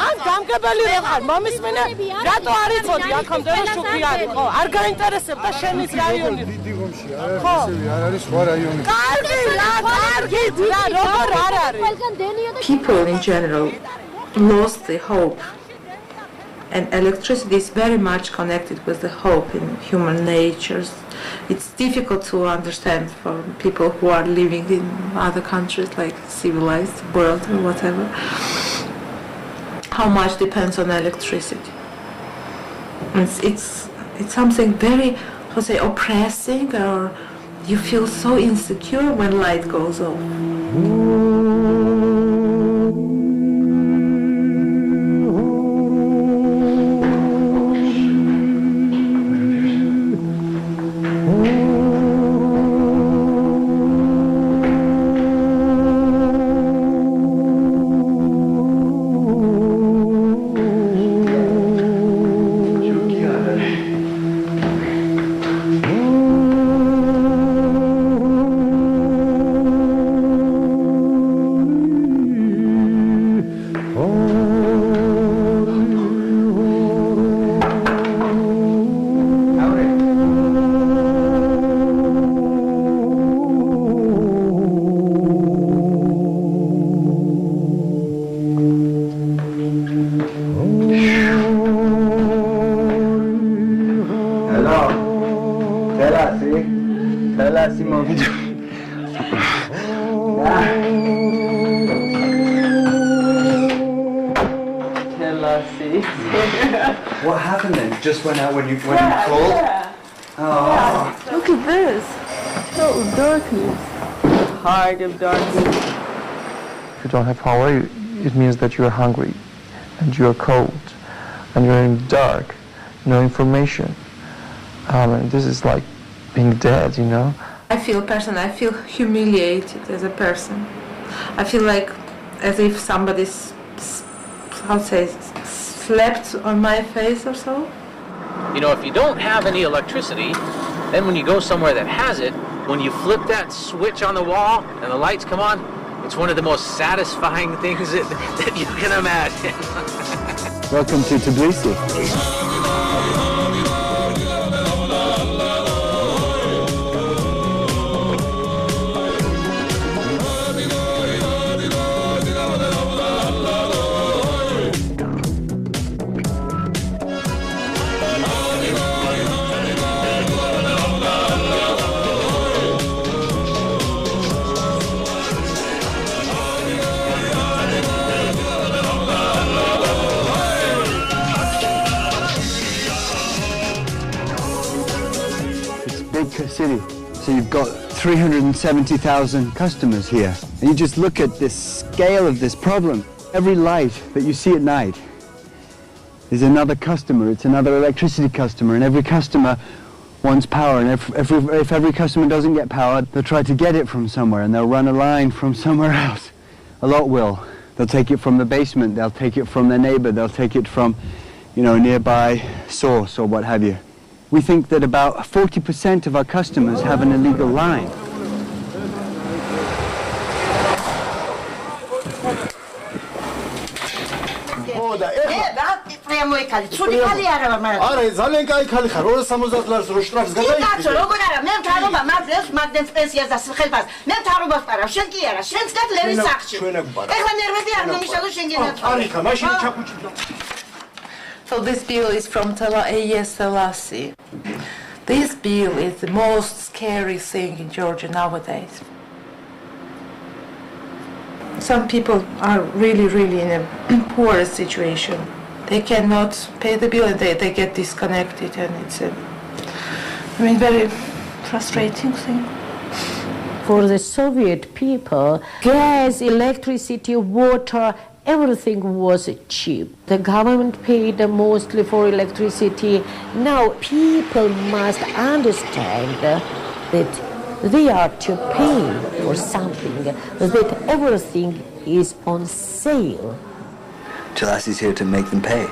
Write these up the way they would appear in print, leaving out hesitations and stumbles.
ან გამგებელი რა ხარ მომისმენე რატო არ იცოდი აქამდე რომ შუქი არის ხო არ გაინტერესებდა შენის რაიონი დიდი ომში არ არის სხვა რაიონი კარგი რა კარგით რა როგორ არ არის People in general lost the hope and electricity is very much connected with the hope in human nature. It's difficult to understand for people who are living in other countries like civilized world or whatever. How much depends on electricity. It's something very, how to say, oppressing, or you feel so insecure when light goes off. What happened then? Just went out when you called? Yeah. Oh. Yeah. Look at this. Total darkness. Heart of darkness. If you don't have power, it means that you are hungry, and you are cold, and you're in the dark, no information. And this is like being dead, you know? I feel humiliated as a person. I feel like as if somebody's, how to say, slept on my face or so. You know, if you don't have any electricity, then when you go somewhere that has it, when you flip that switch on the wall and the lights come on, it's one of the most satisfying things that you can imagine. Welcome to Tbilisi. City. So you've got 370,000 customers here. And you just look at the scale of this problem. Every light that you see at night is another customer. It's another electricity customer, and every customer wants power. And if every customer doesn't get power, they'll try to get it from somewhere, and they'll run a line from somewhere else. A lot will. They'll take it from the basement. They'll take it from their neighbor. They'll take it from, a nearby source or what have you. We think that about 40% of our customers have an illegal line. So this bill is from eies Thelasi. This bill is the most scary thing in Georgia nowadays. Some people are really in a poor situation. They cannot pay the bill and they get disconnected, and it's a very frustrating thing. For the Soviet people, gas, electricity, water, everything was cheap. The government paid mostly for electricity. Now people must understand that they are to pay for something, that everything is on sale. Thelasi is here to make them pay.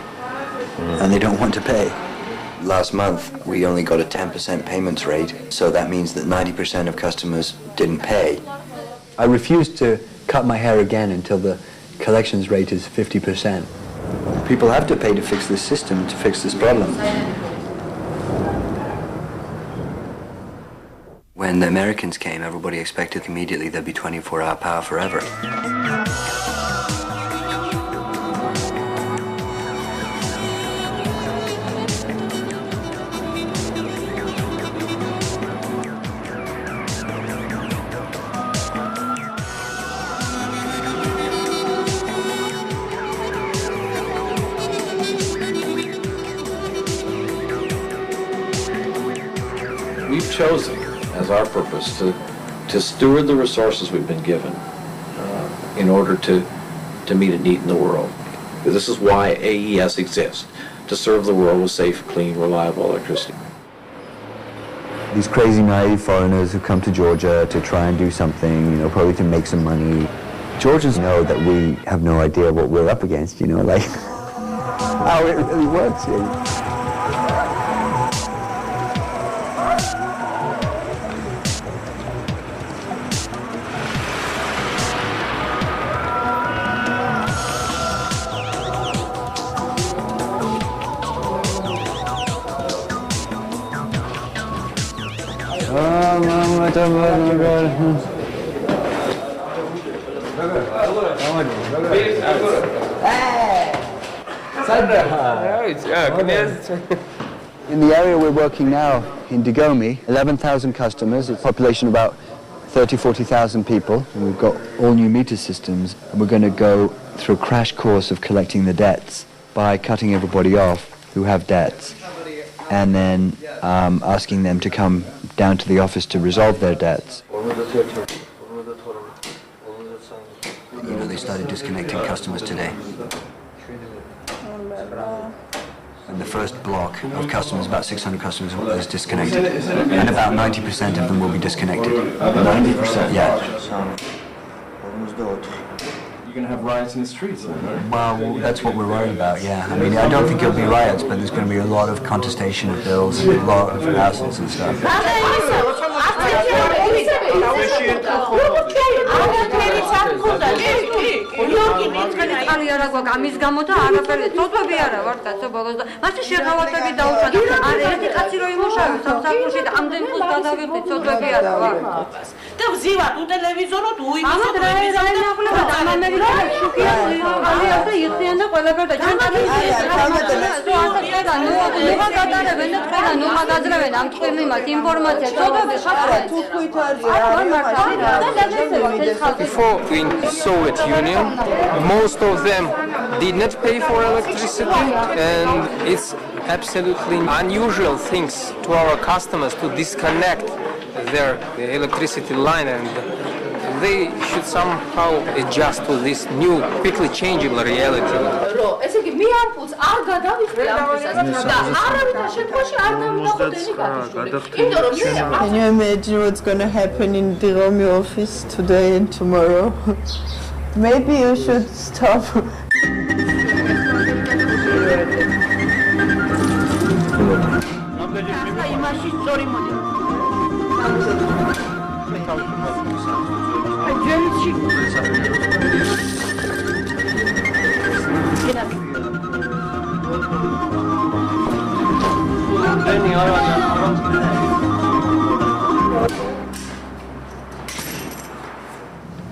and they don't want to pay. Last month, we only got a 10% payments rate, so that means that 90% of customers didn't pay. I refuse to cut my hair again until the collections rate is 50%. People have to pay to fix this system, to fix this problem. When the Americans came, everybody expected immediately there'd be 24-hour power forever. We've chosen as our purpose to steward the resources we've been given in order to meet a need in the world. This is why AES exists, to serve the world with safe, clean, reliable electricity. These crazy, naive foreigners who come to Georgia to try and do something, probably to make some money. Georgians know that we have no idea what we're up against, like how it really works. In the area we're working now, in Digomi, 11,000 customers, it's a population of about 40,000 people, and we've got all new meter systems, and we're going to go through a crash course of collecting the debts by cutting everybody off who have debts, and then asking them to come down to the office to resolve their debts. They started disconnecting customers today. And the first block of customers, about 600 customers, is disconnected. And about 90% of them will be disconnected. 90%? Yeah. You're going to have riots in the streets, right? Well, that's what we're worried about, yeah. I mean, I don't think it'll be riots, but there's going to be a lot of contestation of bills, a lot of hassles and stuff. Before in Soviet Union, most of them did not pay for electricity, and it's absolutely unusual things to our customers to disconnect their electricity line, and they should somehow adjust to this new, quickly changeable reality. Can you imagine what's going to happen in the Romy office today and tomorrow? Maybe you should stop.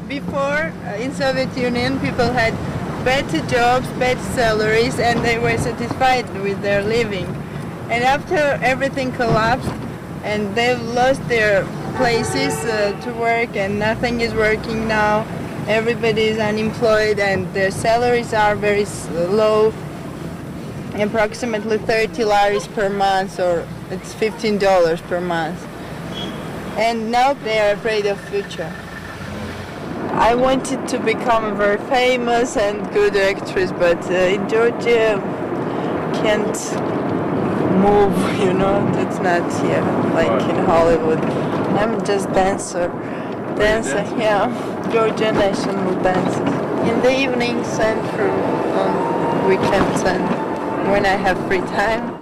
Before, in Soviet Union, people had better jobs, better salaries, and they were satisfied with their living. And after everything collapsed, and they've lost their places to work, and nothing is working now, everybody is unemployed, and their salaries are very low, approximately 30 laris per month, or it's $15 per month. And now they are afraid of future. I wanted to become a very famous and good actress, but in Georgia can't move, that's not here, like in Hollywood. I'm just dancer, yeah, Georgia national dancer. In the evenings and on weekends and when I have free time.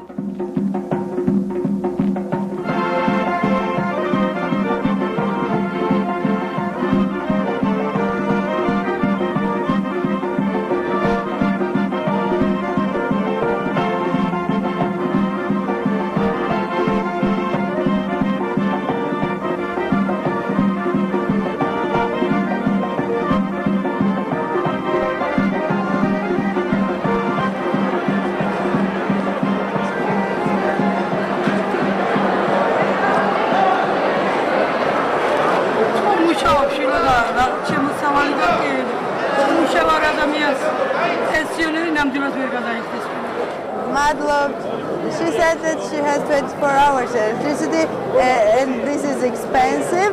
She said that she has 24 hours electricity and this is expensive,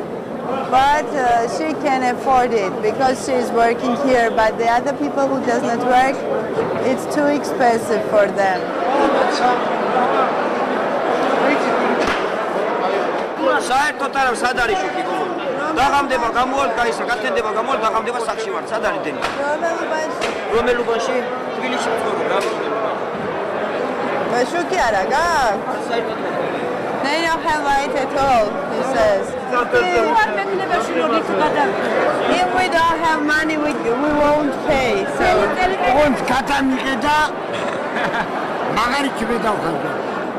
but she can afford it because she is working here, but the other people who does not work, it's too expensive for them. They don't have light at all, he says. If we don't have money, we won't pay. So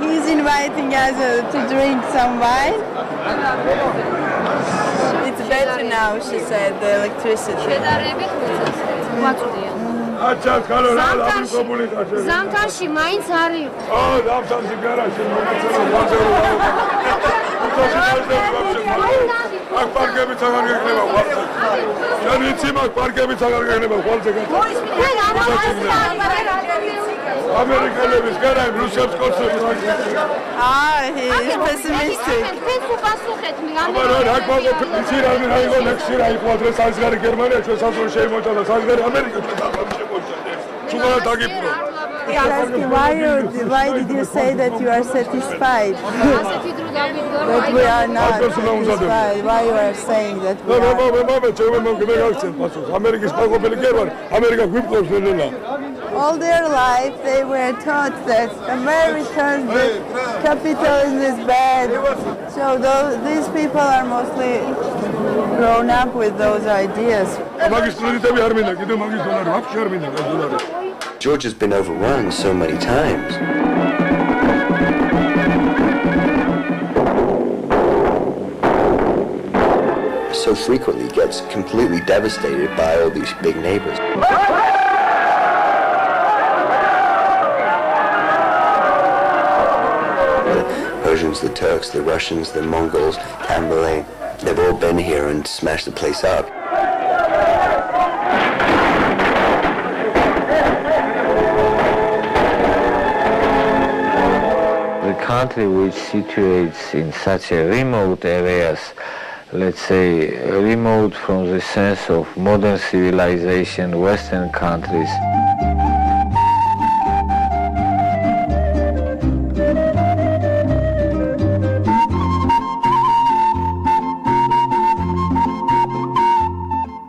he's inviting us to drink some wine. It's better now, she said, the electricity. Zamtashi მაინც არის იყო. Zamtashi garaში. აქ პარკებიც აღარ გექნება ხვალზე. შენ იცი მაგ პარკებიც აღარ გექნება ხვალზე გაჩა. ამერიკელების გარაი რუსებს კოცებს. He's pessimistic. აბა რა გვაქვს იცი რა იყო ლექსი რა იყო დღეს საზღარი გერმანია ჩვენ საზღარი შეიმოჭადა საზღარი ამერიკა He asked him, why did you say that you are satisfied? That we are not satisfied. Why you are saying that we are? All their life they were taught that Americans, the capitalism is bad. So these people are mostly grown up with those ideas. Georgia's been overrun so many times. So frequently gets completely devastated by all these big neighbors. The Persians, the Turks, the Russians, the Mongols, Tamburlaine, they've all been here and smashed the place up. Country which situates in such a remote areas, let's say remote from the sense of modern civilization, Western countries.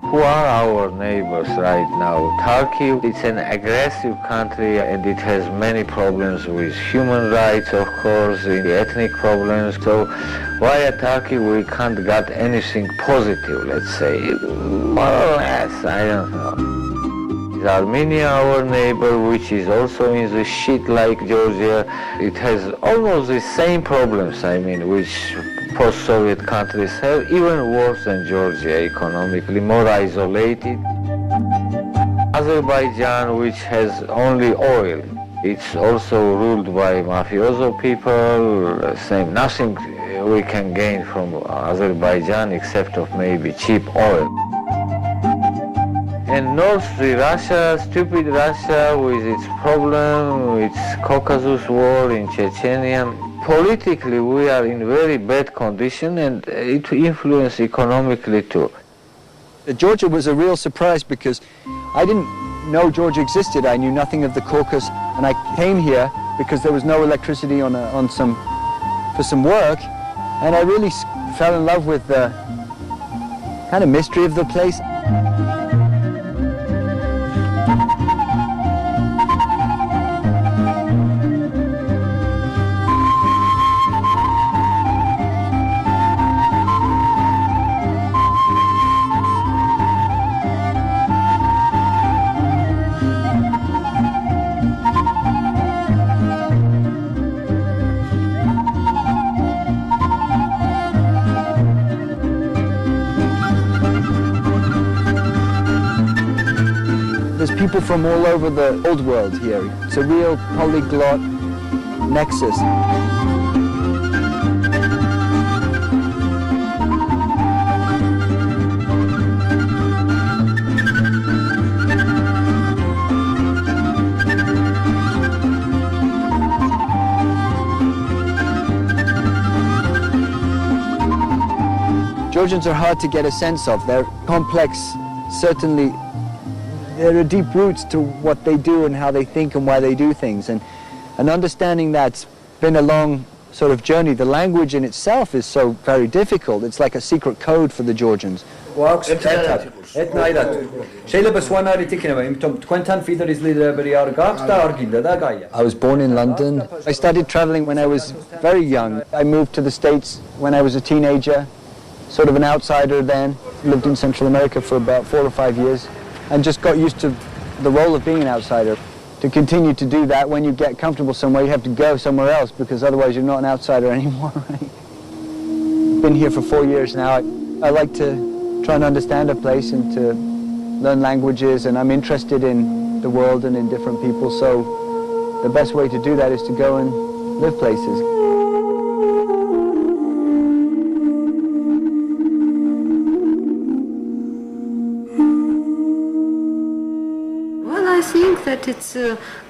Who are our neighbors right now? Turkey, it's an aggressive country and it has many problems with human rights, of course, the ethnic problems. So via Turkey we can't get anything positive, let's say. More or less, I don't know. Armenia, our neighbor, which is also in the shit like Georgia, it has almost the same problems, I mean, which post-Soviet countries have, even worse than Georgia economically, more isolated. Azerbaijan, which has only oil, it's also ruled by mafioso people, same, nothing we can gain from Azerbaijan except of maybe cheap oil. And North Russia, stupid Russia with its problem, its Caucasus war in Chechnya. Politically we are in very bad condition and it influences economically too. Georgia was a real surprise because I didn't know Georgia existed. I knew nothing of the Caucasus and I came here because there was no electricity for some work, and I really fell in love with the kind of mystery of the place. people from all over the old world here. It's a real polyglot nexus. Georgians are hard to get a sense of. They're complex, certainly. There are deep roots to what they do and how they think and why they do things. And understanding that's been a long sort of journey. The language in itself is so very difficult. It's like a secret code for the Georgians. I was born in London. I started traveling when I was very young. I moved to the States when I was a teenager, sort of an outsider then. Lived in Central America for about 4 or 5 years and just got used to the role of being an outsider. To continue to do that, when you get comfortable somewhere, you have to go somewhere else because otherwise you're not an outsider anymore, right? Been here for 4 years now. I like to try and understand a place and to learn languages, and I'm interested in the world and in different people, so the best way to do that is to go and live places. I think that it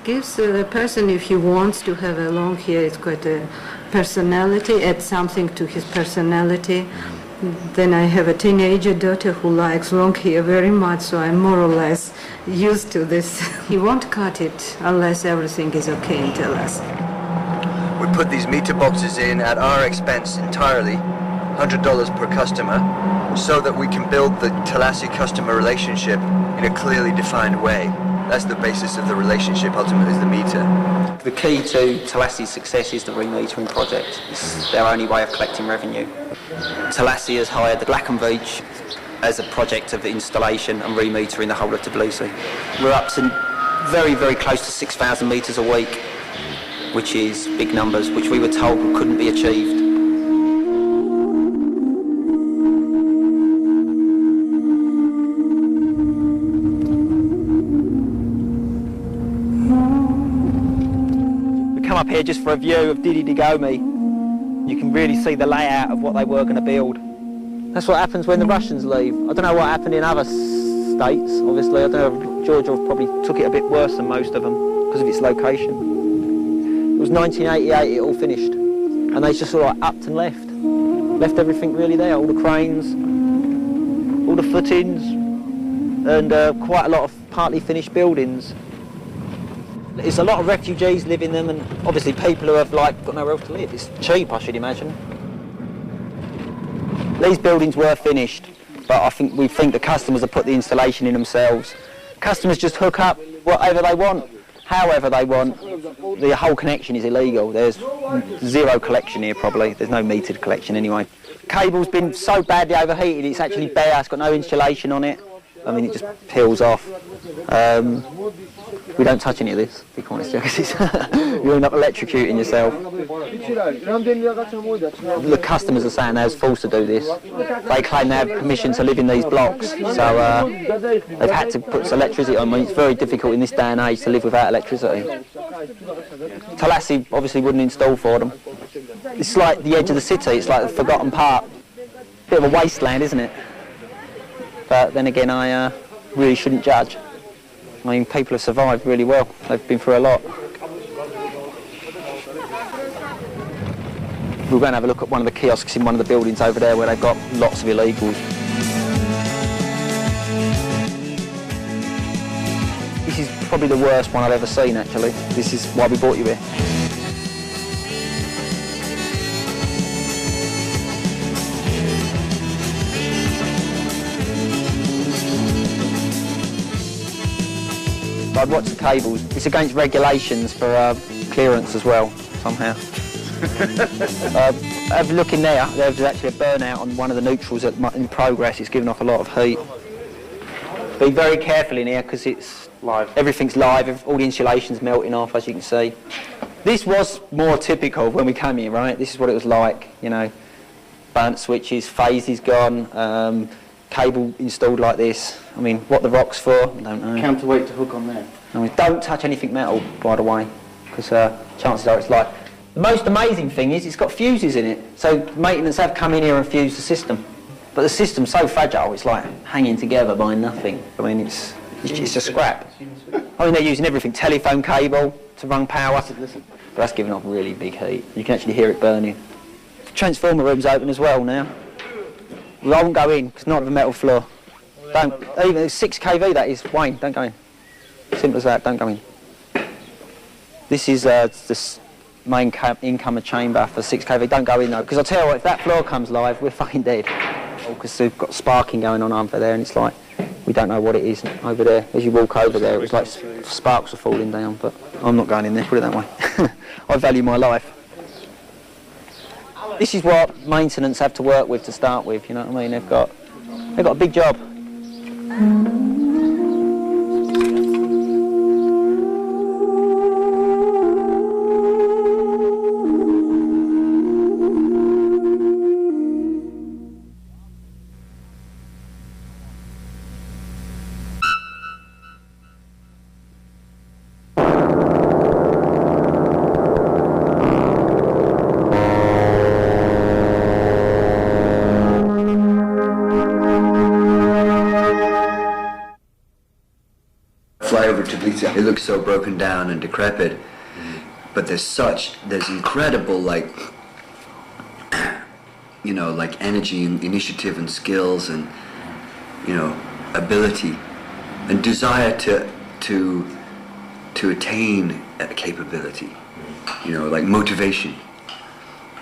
gives a person, if he wants to have a long hair, it's quite a personality, adds something to his personality. Then I have a teenager daughter who likes long hair very much, so I'm more or less used to this. He won't cut it unless everything is okay in Thelazze. We put these meter boxes in at our expense entirely, $100 per customer, so that we can build the Thelazze customer relationship in a clearly defined way. That's the basis of the relationship, ultimately, is the meter. The key to Thelazze's success is the remetering project. It's their only way of collecting revenue. Thelazze has hired the Black and Veatch as a project of installation and remetering the whole of Tbilisi. We're up to very, very close to 6,000 metres a week, which is big numbers, which we were told couldn't be achieved. Up here just for a view of Didi Digomi. You can really see the layout of what they were going to build. That's what happens when the Russians leave. I don't know what happened in other states, obviously. I don't know if Georgia probably took it a bit worse than most of them because of its location. It was 1988 it all finished, and they just sort of upped and left everything really there, all the cranes, all the footings, and quite a lot of partly finished buildings. It's a lot of refugees live in them, and obviously people who have got nowhere else to live. It's cheap, I should imagine. These buildings were finished, but we think the customers have put the installation in themselves. Customers just hook up whatever they want, however they want. The whole connection is illegal. There's zero collection here probably. There's no metered collection anyway. Cable's been so badly overheated, it's actually bare, it's got no insulation on it. I mean, it just peels off. We don't touch any of this, to be honest, because you end up electrocuting yourself. The customers are saying they're forced to do this. They claim they have permission to live in these blocks, so they've had to put electricity on. I mean, it's very difficult in this day and age to live without electricity. Thelazze obviously wouldn't install for them. It's like the edge of the city, it's like the forgotten part. Bit of a wasteland, isn't it? But then again, I really shouldn't judge. I mean, people have survived really well. They've been through a lot. We're going to have a look at one of the kiosks in one of the buildings over there where they've got lots of illegals. This is probably the worst one I've ever seen, actually. This is why we brought you here. I'd watch the cables. It's against regulations for clearance as well, somehow. Have a look in there. There's actually a burnout on one of the neutrals in progress. It's giving off a lot of heat. Be very careful in here because it's live. Everything's live. All the insulation's melting off, as you can see. This was more typical of when we came here, right? This is what it was like, you know. Burnt switches, phases gone. cable installed like this. I mean, what the rock's for, I don't know. Counterweight to hook on there. I mean, don't touch anything metal, by the way, because chances are it's like... The most amazing thing is it's got fuses in it, so maintenance have come in here and fused the system. But the system's so fragile, it's like hanging together by nothing. I mean, it's a scrap. I mean, they're using everything, telephone cable to run power. But that's giving off really big heat. You can actually hear it burning. The transformer room's open as well now. We won't go in, because it's not the metal floor. Don't, even 6 kV that is, Wayne, don't go in. Simple as that, don't go in. This is the main incomer chamber for 6 kV, don't go in though, because I'll tell you what, if that floor comes live, we're fucking dead. Because they've got sparking going on over there, and it's like, we don't know what it is over there. As you walk over there, it was like sparks are falling down, but I'm not going in there, put it that way. I value my life. This is what maintenance have to work with to start with, you know what I mean? They've got a big job. It looks so broken down and decrepit, but there's incredible, like, you know, like energy and initiative and skills and, you know, ability and desire to attain that capability, you know, like motivation,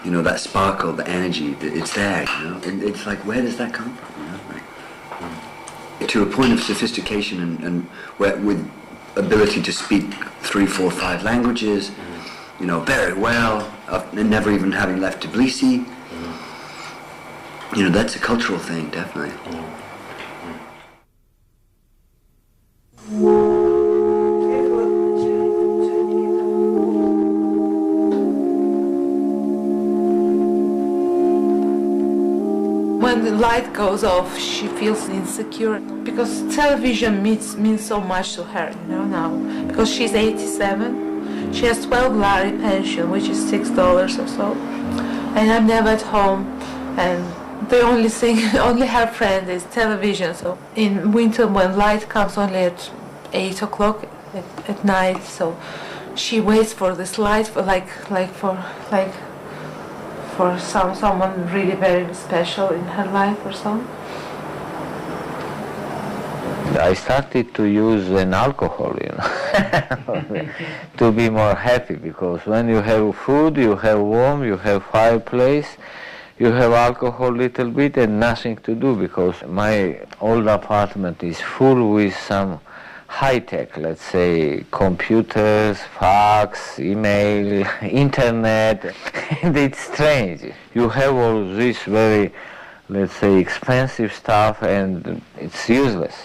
you know, that sparkle, the energy, it's there, you know, and it's like, where does that come from, you know, like, to a point of sophistication and where, with ability to speak 3, 4, 5 languages, you know, very well, never even having left Tbilisi. You know, that's a cultural thing, definitely. When the light goes off, she feels insecure because television means so much to her, you know, now. Because she's 87, she has 12 lari pension, which is $6 or so, and I'm never at home, and the only thing, only her friend is television. So in winter, when light comes only at 8 o'clock at night, so she waits for this light for someone really very special in her life or something. I started to use an alcohol, you know, to be more happy, because when you have food, you have warm, you have fireplace, you have alcohol a little bit and nothing to do, because my old apartment is full with some high-tech, let's say, computers, fax, email, internet, and it's strange. You have all this very, let's say, expensive stuff, and it's useless.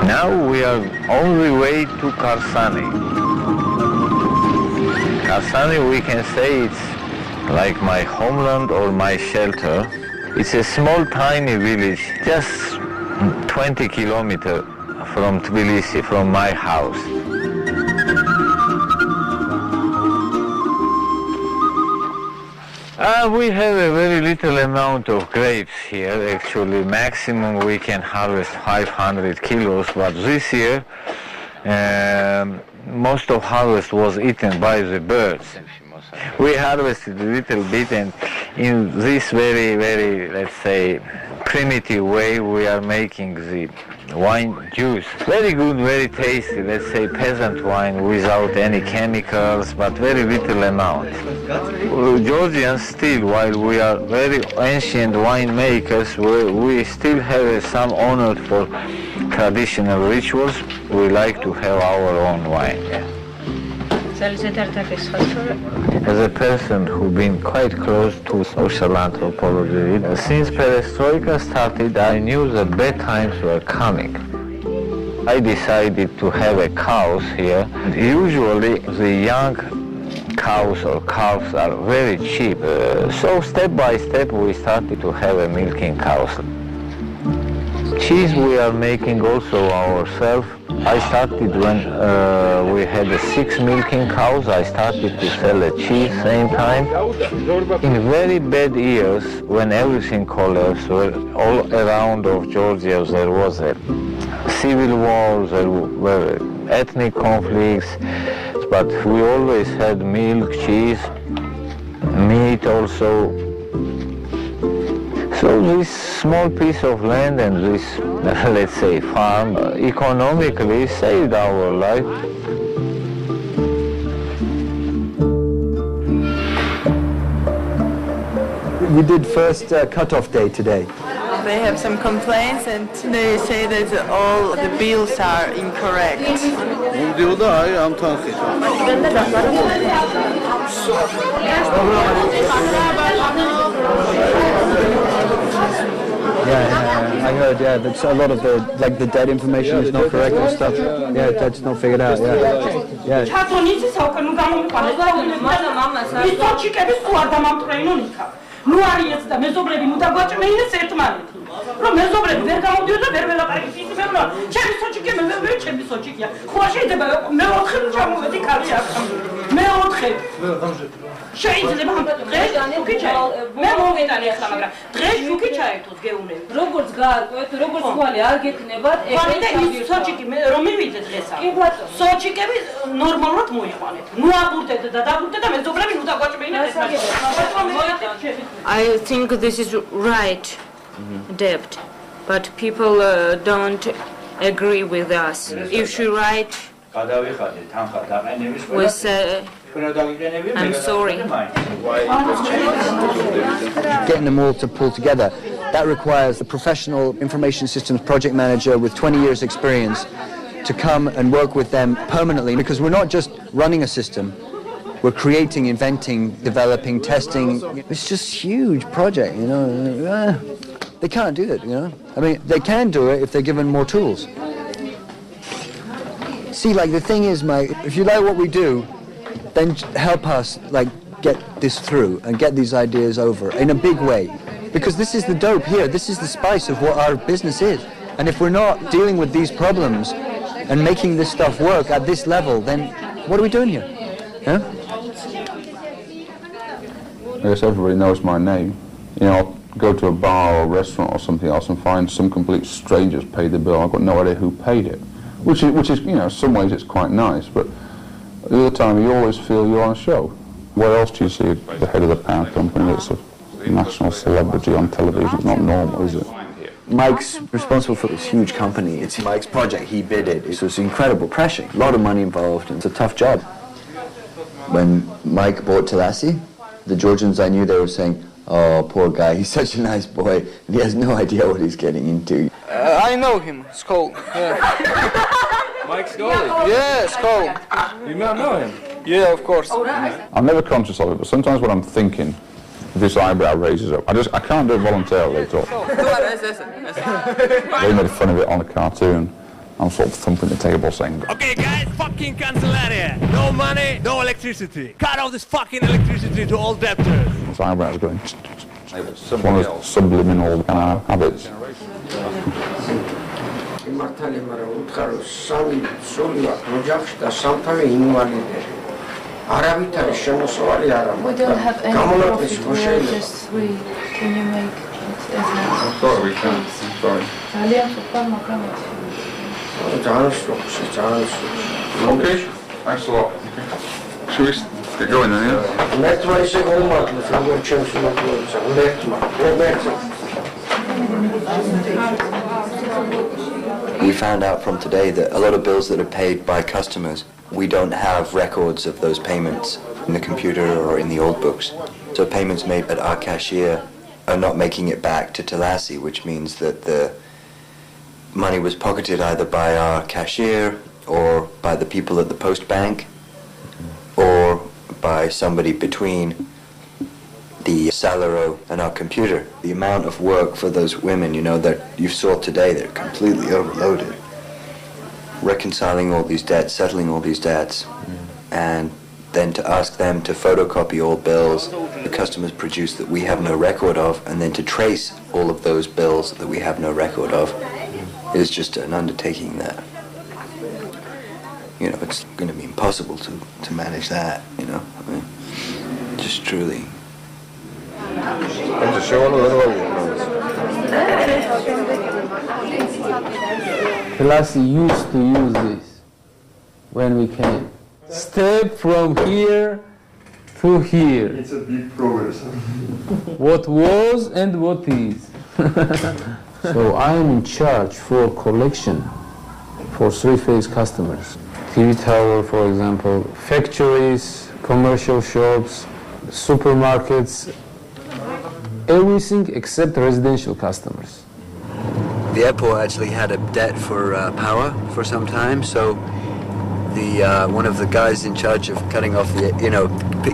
Now we are on the way to Karsani. Karsani, we can say it's like my homeland or my shelter. It's a small, tiny village, just 20 kilometers from Tbilisi, from my house. We have a very little amount of grapes here. Actually, maximum we can harvest 500 kilos, but this year most of harvest was eaten by the birds. We harvested a little bit, and in this very, very, let's say, primitive way, we are making the wine juice. Very good, very tasty, let's say peasant wine without any chemicals, but very little amount. Georgians still, while we are very ancient winemakers, we still have some honor for traditional rituals. We like to have our own wine. As a person who's been quite close to social anthropology, since perestroika started, I knew that bad times were coming. I decided to have a cows here. Usually the young cows or calves are very cheap. So step by step we started to have a milking cows. Cheese we are making also ourselves. I started when we had 6 milking cows. I started to sell a cheese same time. In very bad years, when everything collapsed, all around of Georgia there was a civil war, there were ethnic conflicts, but we always had milk, cheese, meat also. So this small piece of land and this, let's say, farm, economically saved our life. We did first cut-off day today. They have some complaints and they say that all the bills are incorrect. Yeah, I heard, that a lot of the dead information is not correct and stuff. Yeah, that's not figured out, yeah. შეიძლება დღეს შუქი ჩაი. მე მომიტანი ახლა, მაგრამ დღეს შუქი ჩაერთოთ გეუნები. როგორც გაარკვევთ, როგორც ხვალე არ გექნებათ, ეს სოჩიკი რომ მივიდეთ დღესა. კი ბატონო. სოჩიკები ნორმალურად მოიყვანეთ. ნუ აბურდეთ და დაბურდეთ და მეზობრები ნუ დაგვაჭმეინეთ ეს მაგალითად. I think this is right, debt, but people don't agree with us. If she right, we say I'm sorry. Getting them all to pull together, that requires a professional information systems project manager with 20 years experience to come and work with them permanently, because we're not just running a system, we're creating, inventing, developing, testing. It's just a huge project, you know. They can't do it, you know. I mean, they can do it if they're given more tools. See, like, the thing is, Mike, if you like what we do, then help us, like, get this through and get these ideas over in a big way. Because this is the dope here, this is the spice of what our business is. And if we're not dealing with these problems and making this stuff work at this level, then what are we doing here? Huh? I guess everybody knows my name. You know, I'll go to a bar or a restaurant or something else and find some complete strangers pay the bill. I've got no idea who paid it. Which is, you know, in some ways it's quite nice, but the other time you always feel you're on a show. Where else do you see the head of the power company that's a national celebrity on television? It's not normal, is it? Mike's responsible for this huge company. It's Mike's project, he bid it. So it's incredible pressure, a lot of money involved, and it's a tough job. When Mike bought Thelasze, the Georgians I knew, they were saying, oh, poor guy, he's such a nice boy, and he has no idea what he's getting into. I know him, Skull. Yeah. Mike Scully? Yeah, Skull. You not know him? Yeah, of course. I'm never conscious of it, but sometimes when I'm thinking, this eyebrow raises up. I can't do it voluntarily at all. They made fun of it on a cartoon. I'm sort of thumping the table saying, okay guys, fucking Cancelaria. No money, no electricity. Cut off this fucking electricity to all debtors. this eyebrow's going, it's one of those subliminal kind of habits. We don't have any profit, we're just three. Can you make it as a... Sorry, we can't. Sorry. Okay, thanks a lot. Should we get going then, yeah? We found out from today that a lot of bills that are paid by customers, we don't have records of those payments in the computer or in the old books. So payments made at our cashier are not making it back to Thelasze, which means that the money was pocketed either by our cashier or by the people at the post bank or by somebody between the Salero and our computer. The amount of work for those women, you know, that you saw today, they're completely overloaded. Reconciling all these debts, settling all these debts, and then to ask them to photocopy all bills the customers produce that we have no record of, and then to trace all of those bills that we have no record of, is just an undertaking that, it's going to be impossible to manage that, I mean, just truly. Thelasze used to use this when we came. Step from here to here. It's a big progress. What was and what is. So I am in charge for collection for three-phase customers. TV tower, for example, factories, commercial shops, supermarkets, everything except residential customers. The airport actually had a debt for power for some time, so one of the guys in charge of cutting off the,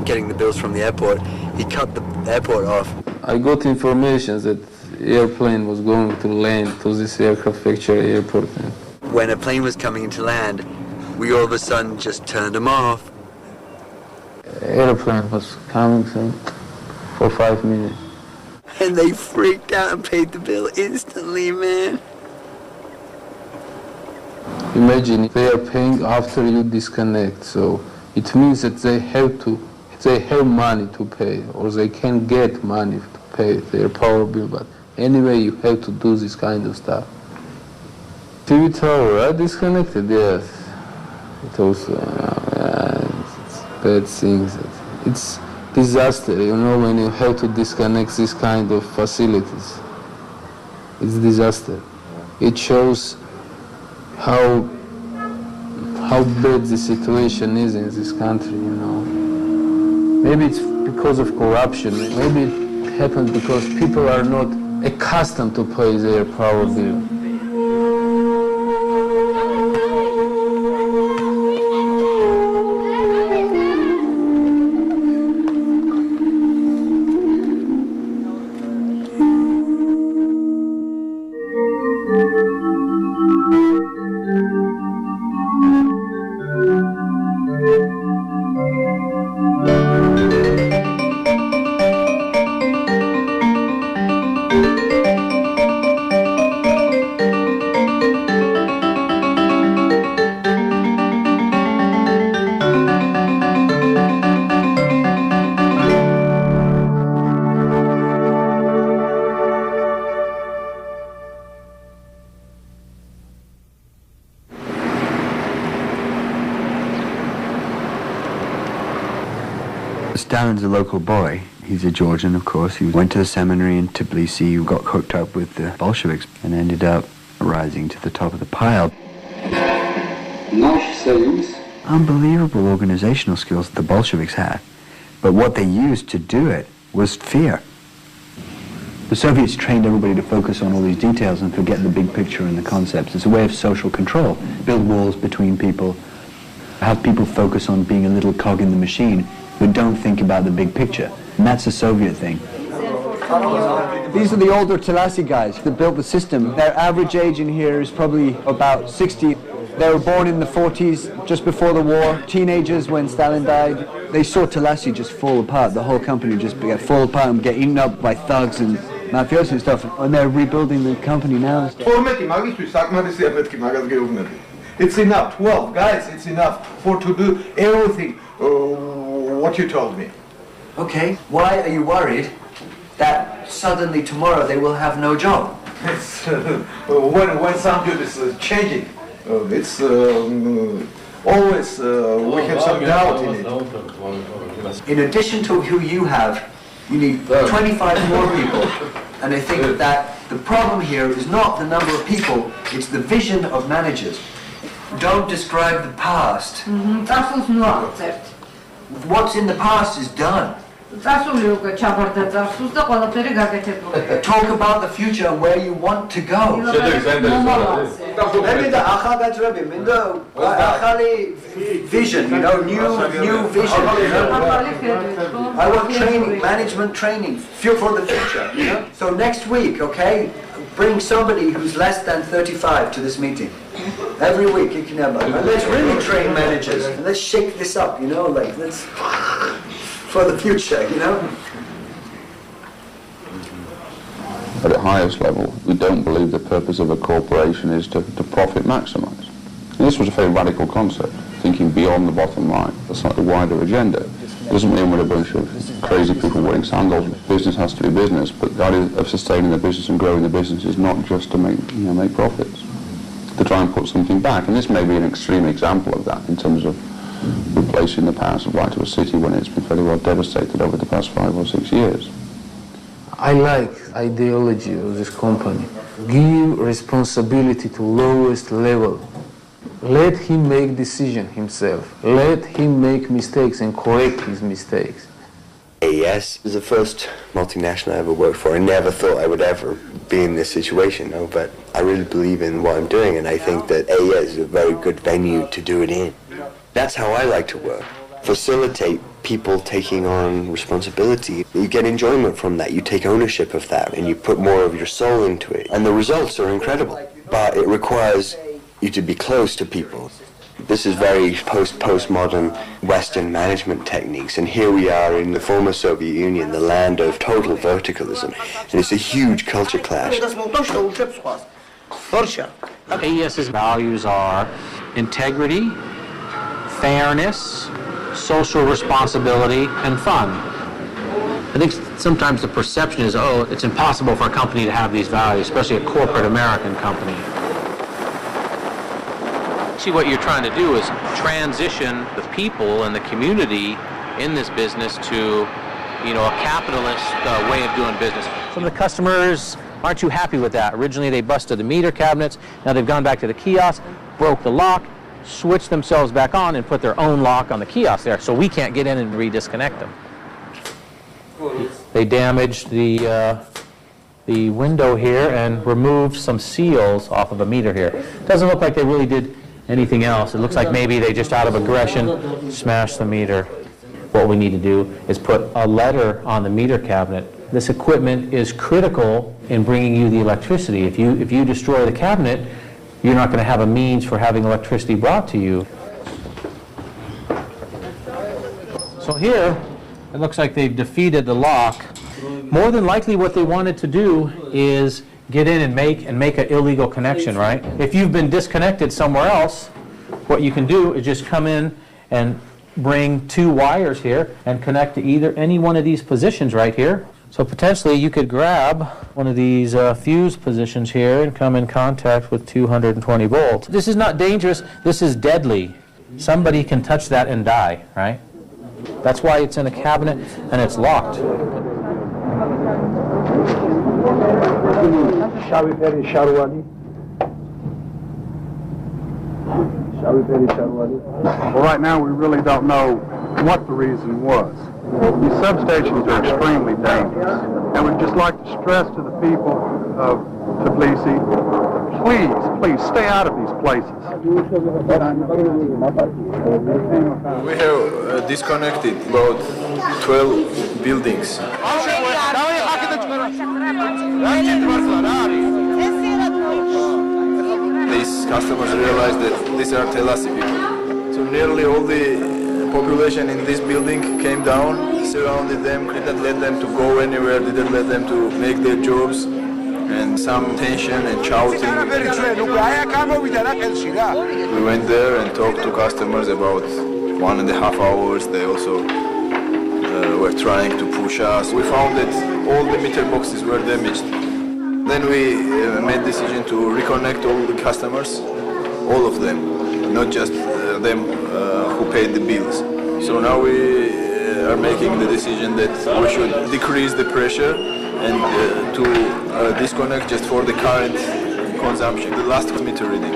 getting the bills from the airport, he cut the airport off. I got information that airplane was going to land to this aircraft factory airport. When a plane was coming into land, we all of a sudden just turned them off. Airplane was coming for 5 minutes. And they freaked out and paid the bill instantly, man. Imagine they are paying after you disconnect, so it means that they have money to pay, or they can get money to pay their power bill, but anyway you have to do this kind of stuff. TV tower, I disconnected, yes. It was it's bad things. It's disaster, when you have to disconnect this kind of facilities. It's disaster. It shows how bad the situation is in this country, Maybe it's because of corruption. Maybe it happened because people are not accustomed to pay their power bill. Stalin's a local boy. He's a Georgian, of course. He went to the seminary in Tbilisi, got hooked up with the Bolsheviks, and ended up rising to the top of the pile. Unbelievable organizational skills that the Bolsheviks had. But what they used to do it was fear. The Soviets trained everybody to focus on all these details and forget the big picture and the concepts. It's a way of social control. Build walls between people, have people focus on being a little cog in the machine, but don't think about the big picture. And that's a Soviet thing. These are the older Thelasze guys that built the system. Their average age in here is probably about 60. They were born in the 40s, just before the war, teenagers when Stalin died. They saw Thelasze just fall apart. The whole company just fall apart and get eaten up by thugs and mafiosi and stuff. And they're rebuilding the company now. It's enough, 12 guys, it's enough to do everything what you told me. Okay, why are you worried that suddenly tomorrow they will have no job? It's, when something is changing, it's always we have some doubt in it. In addition to who you have, you need 25 more people. And I think that the problem here is not the number of people, it's the vision of managers. Don't describe the past. What's in the past is done. Talk about the future and where you want to go. Vision, new vision. I want training, management training, for the future. So next week, okay, bring somebody who's less than 35 to this meeting. Every week, and let's really train managers, and let's shake this up, you know, like, let's, for the future, you know. At the highest level, we don't believe the purpose of a corporation is to profit maximize. And this was a very radical concept, thinking beyond the bottom line, a slightly wider agenda. It doesn't mean we're a bunch of crazy people wearing sandals. Business has to be business, but the idea of sustaining the business and growing the business is not just to make profits, to try and put something back. And this may be an extreme example of that in terms of replacing the power supply to a city when it's been fairly well devastated over the past 5 or 6 years. I like ideology of this company. Give responsibility to lowest level. Let him make decision himself. Let him make mistakes and correct his mistakes. AES is the first multinational I ever worked for. I never thought I would ever be in this situation, but I really believe in what I'm doing, and I think that AES is a very good venue to do it in. That's how I like to work. Facilitate people taking on responsibility. You get enjoyment from that, you take ownership of that, and you put more of your soul into it. And the results are incredible, but it requires you to be close to people. This is very postmodern Western management techniques, and here we are in the former Soviet Union, the land of total verticalism, and it's a huge culture clash. AES's values are integrity, fairness, social responsibility, and fun. I think sometimes the perception is, oh, it's impossible for a company to have these values, especially a corporate American company. See, what you're trying to do is transition the people and the community in this business to, a capitalist way of doing business. Some of the customers aren't too happy with that. Originally, they busted the meter cabinets. Now they've gone back to the kiosk, broke the lock, switched themselves back on, and put their own lock on the kiosk there, so we can't get in and redisconnect them. They damaged the window here and removed some seals off of a meter here. Doesn't look like they really did anything else. It looks like maybe they just out of aggression smashed the meter. What we need to do is put a letter on the meter cabinet. This equipment is critical in bringing you the electricity. If you destroy the cabinet, you're not going to have a means for having electricity brought to you. So here, it looks like they've defeated the lock. More than likely what they wanted to do is get in and make an illegal connection, right? If you've been disconnected somewhere else, what you can do is just come in and bring 2 wires here and connect to any one of these positions right here. So potentially you could grab one of these fuse positions here and come in contact with 220 volts. This is not dangerous, this is deadly. Somebody can touch that and die, right? That's why it's in a cabinet and it's locked. Well, right now we really don't know what the reason was. These substations are extremely dangerous, and we'd just like to stress to the people of Tbilisi, please stay out of these places. We have disconnected about 12 buildings. These customers realized that these are Thellasze people. So nearly all the population in this building came down, surrounded them, didn't let them to go anywhere, didn't let them to make their jobs, and some tension and shouting. We went there and talked to customers about 1.5 hours. They also were trying to push us. We found that all the meter boxes were damaged. Then we made decision to reconnect all the customers, all of them, not just them who paid the bills. So now we are making the decision that we should decrease the pressure and to disconnect just for the current consumption, the last meter reading.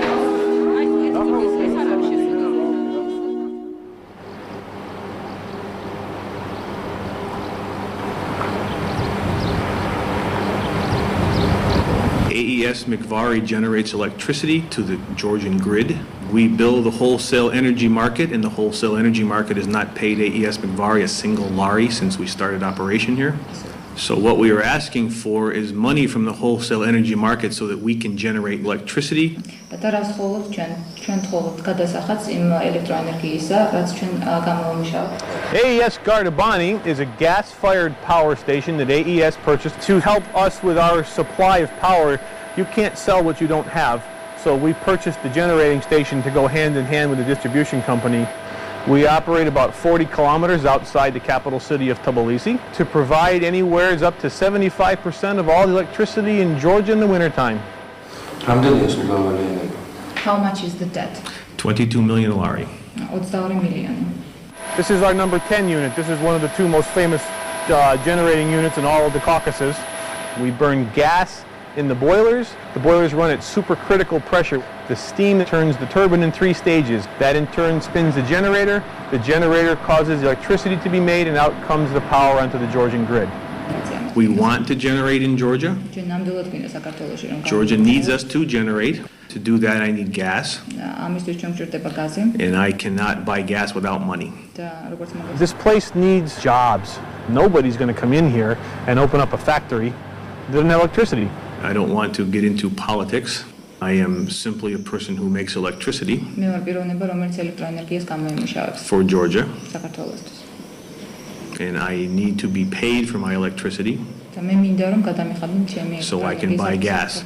AES McVary generates electricity to the Georgian grid. We bill the wholesale energy market, and the wholesale energy market has not paid AES McVary a single lari since we started operation here. So what we are asking for is money from the wholesale energy market so that we can generate electricity. AES Gardabani is a gas-fired power station that AES purchased to help us with our supply of power. You can't sell what you don't have, so we purchased the generating station to go hand in hand with the distribution company. We operate about 40 kilometers outside the capital city of Tbilisi to provide anywhere up to 75% of all the electricity in Georgia in the wintertime. How much is the debt? 22 million lari. This is our number 10 unit. This is one of the two most famous generating units in all of the Caucasus. We burn gas in the boilers. The boilers run at supercritical pressure. The steam turns the turbine in 3 stages. That in turn spins the generator. The generator causes electricity to be made, and out comes the power onto the Georgian grid. We want to generate in Georgia. Georgia needs us to generate. To do that, I need gas. And I cannot buy gas without money. This place needs jobs. Nobody's going to come in here and open up a factory that doesn't have electricity. I don't want to get into politics. I am simply a person who makes electricity for Georgia. And I need to be paid for my electricity so I can buy gas.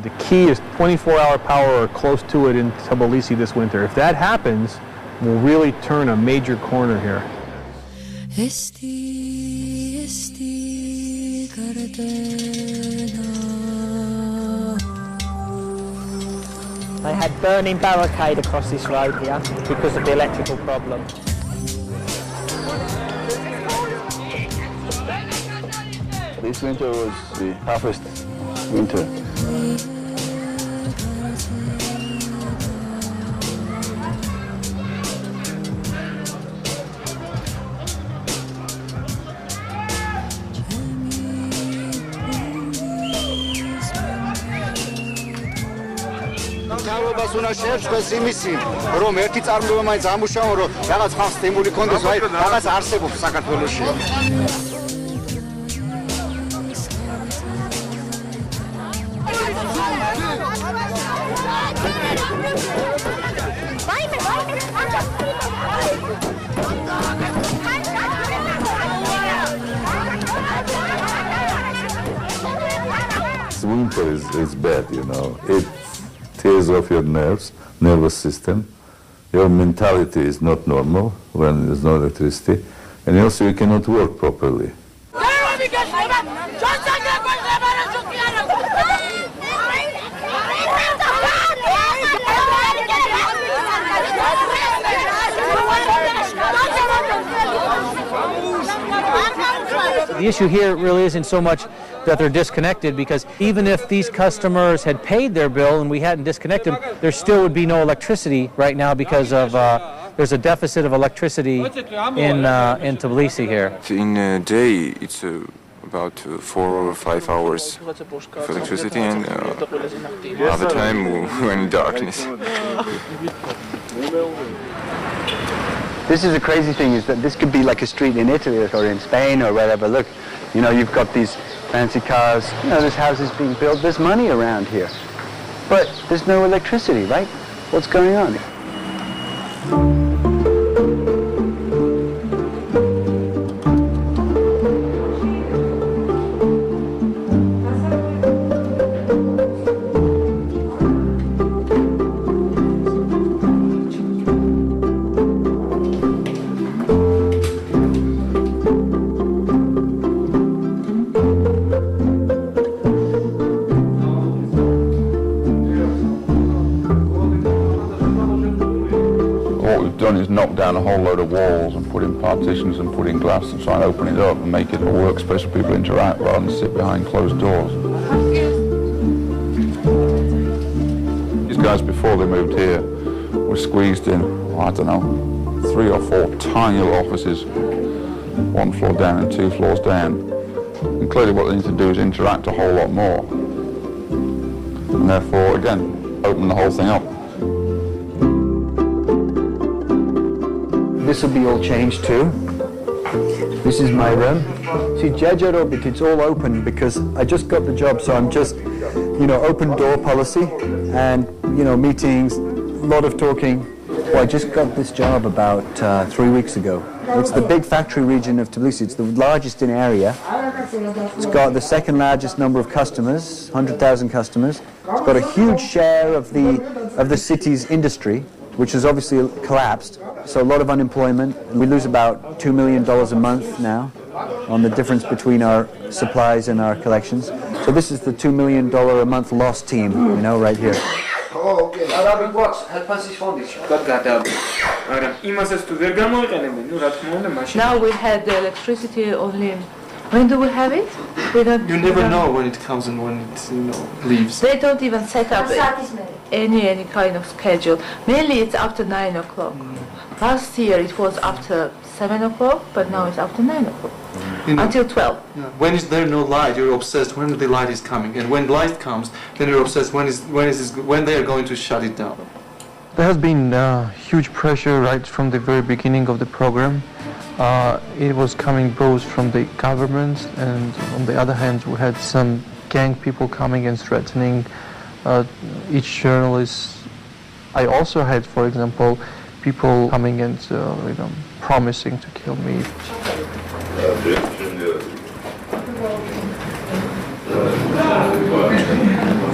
The key is 24-hour power or close to it in Tbilisi this winter. If that happens, we'll really turn a major corner here. They had burning barricade across this road here because of the electrical problem. This winter was the toughest winter. თავრობას უნდა შეერწყოს იმისი, რომ ერთი წარმოება მაინც ამუშავონ, რომ რაღაც ხალხს სტიმული კონდეს, აი რაღაც არსებობს საქართველოში. Winter is bad, you know. It tears off your nervous system. Your mentality is not normal when there's no electricity, and also you cannot work properly. The issue here really isn't so much that they're disconnected, because even if these customers had paid their bill and we hadn't disconnected them, there still would be no electricity right now because of there's a deficit of electricity in Tbilisi here. In a day, it's about 4 or 5 hours of electricity, and other time we're in darkness. This is the crazy thing, is that this could be like a street in Italy or in Spain or wherever. Look, you know, you've got these fancy cars, you know, this house is being built, there's money around here. But there's no electricity, right? What's going on? Knock down a whole load of walls and put in partitions and put in glass and try and open it up and make it a workspace for people to interact rather than sit behind closed doors. These guys, before they moved here, were squeezed in, I don't know, 3 or 4 tiny little offices, 1 floor down and 2 floors down. And clearly what they need to do is interact a whole lot more. And therefore, again, open the whole thing up. This will be all changed too. This is my room. See, Jejerobit, it's all open because I just got the job, so I'm just, open door policy and, meetings, a lot of talking. Well, I just got this job about 3 weeks ago. It's the big factory region of Tbilisi. It's the largest in area. It's got the second largest number of customers, 100,000 customers. It's got a huge share of the city's industry, which has obviously collapsed. So a lot of unemployment. We lose about $2 million a month now on the difference between our supplies and our collections. So this is the $2 million a month loss team, right here. Now we had the electricity only. When do we have it? You never know when it comes and when it leaves. They don't even set up any kind of schedule. Mainly it's after 9 o'clock. Last year it was after 7 o'clock, but now it's after 9 o'clock. Until 12. When is there no light, you're obsessed when the light is coming. And when light comes, then you're obsessed when they are going to shut it down. There has been huge pressure right from the very beginning of the program. It was coming both from the government, and on the other hand we had some gang people coming and threatening each journalist. I also had, for example, people coming and promising to kill me.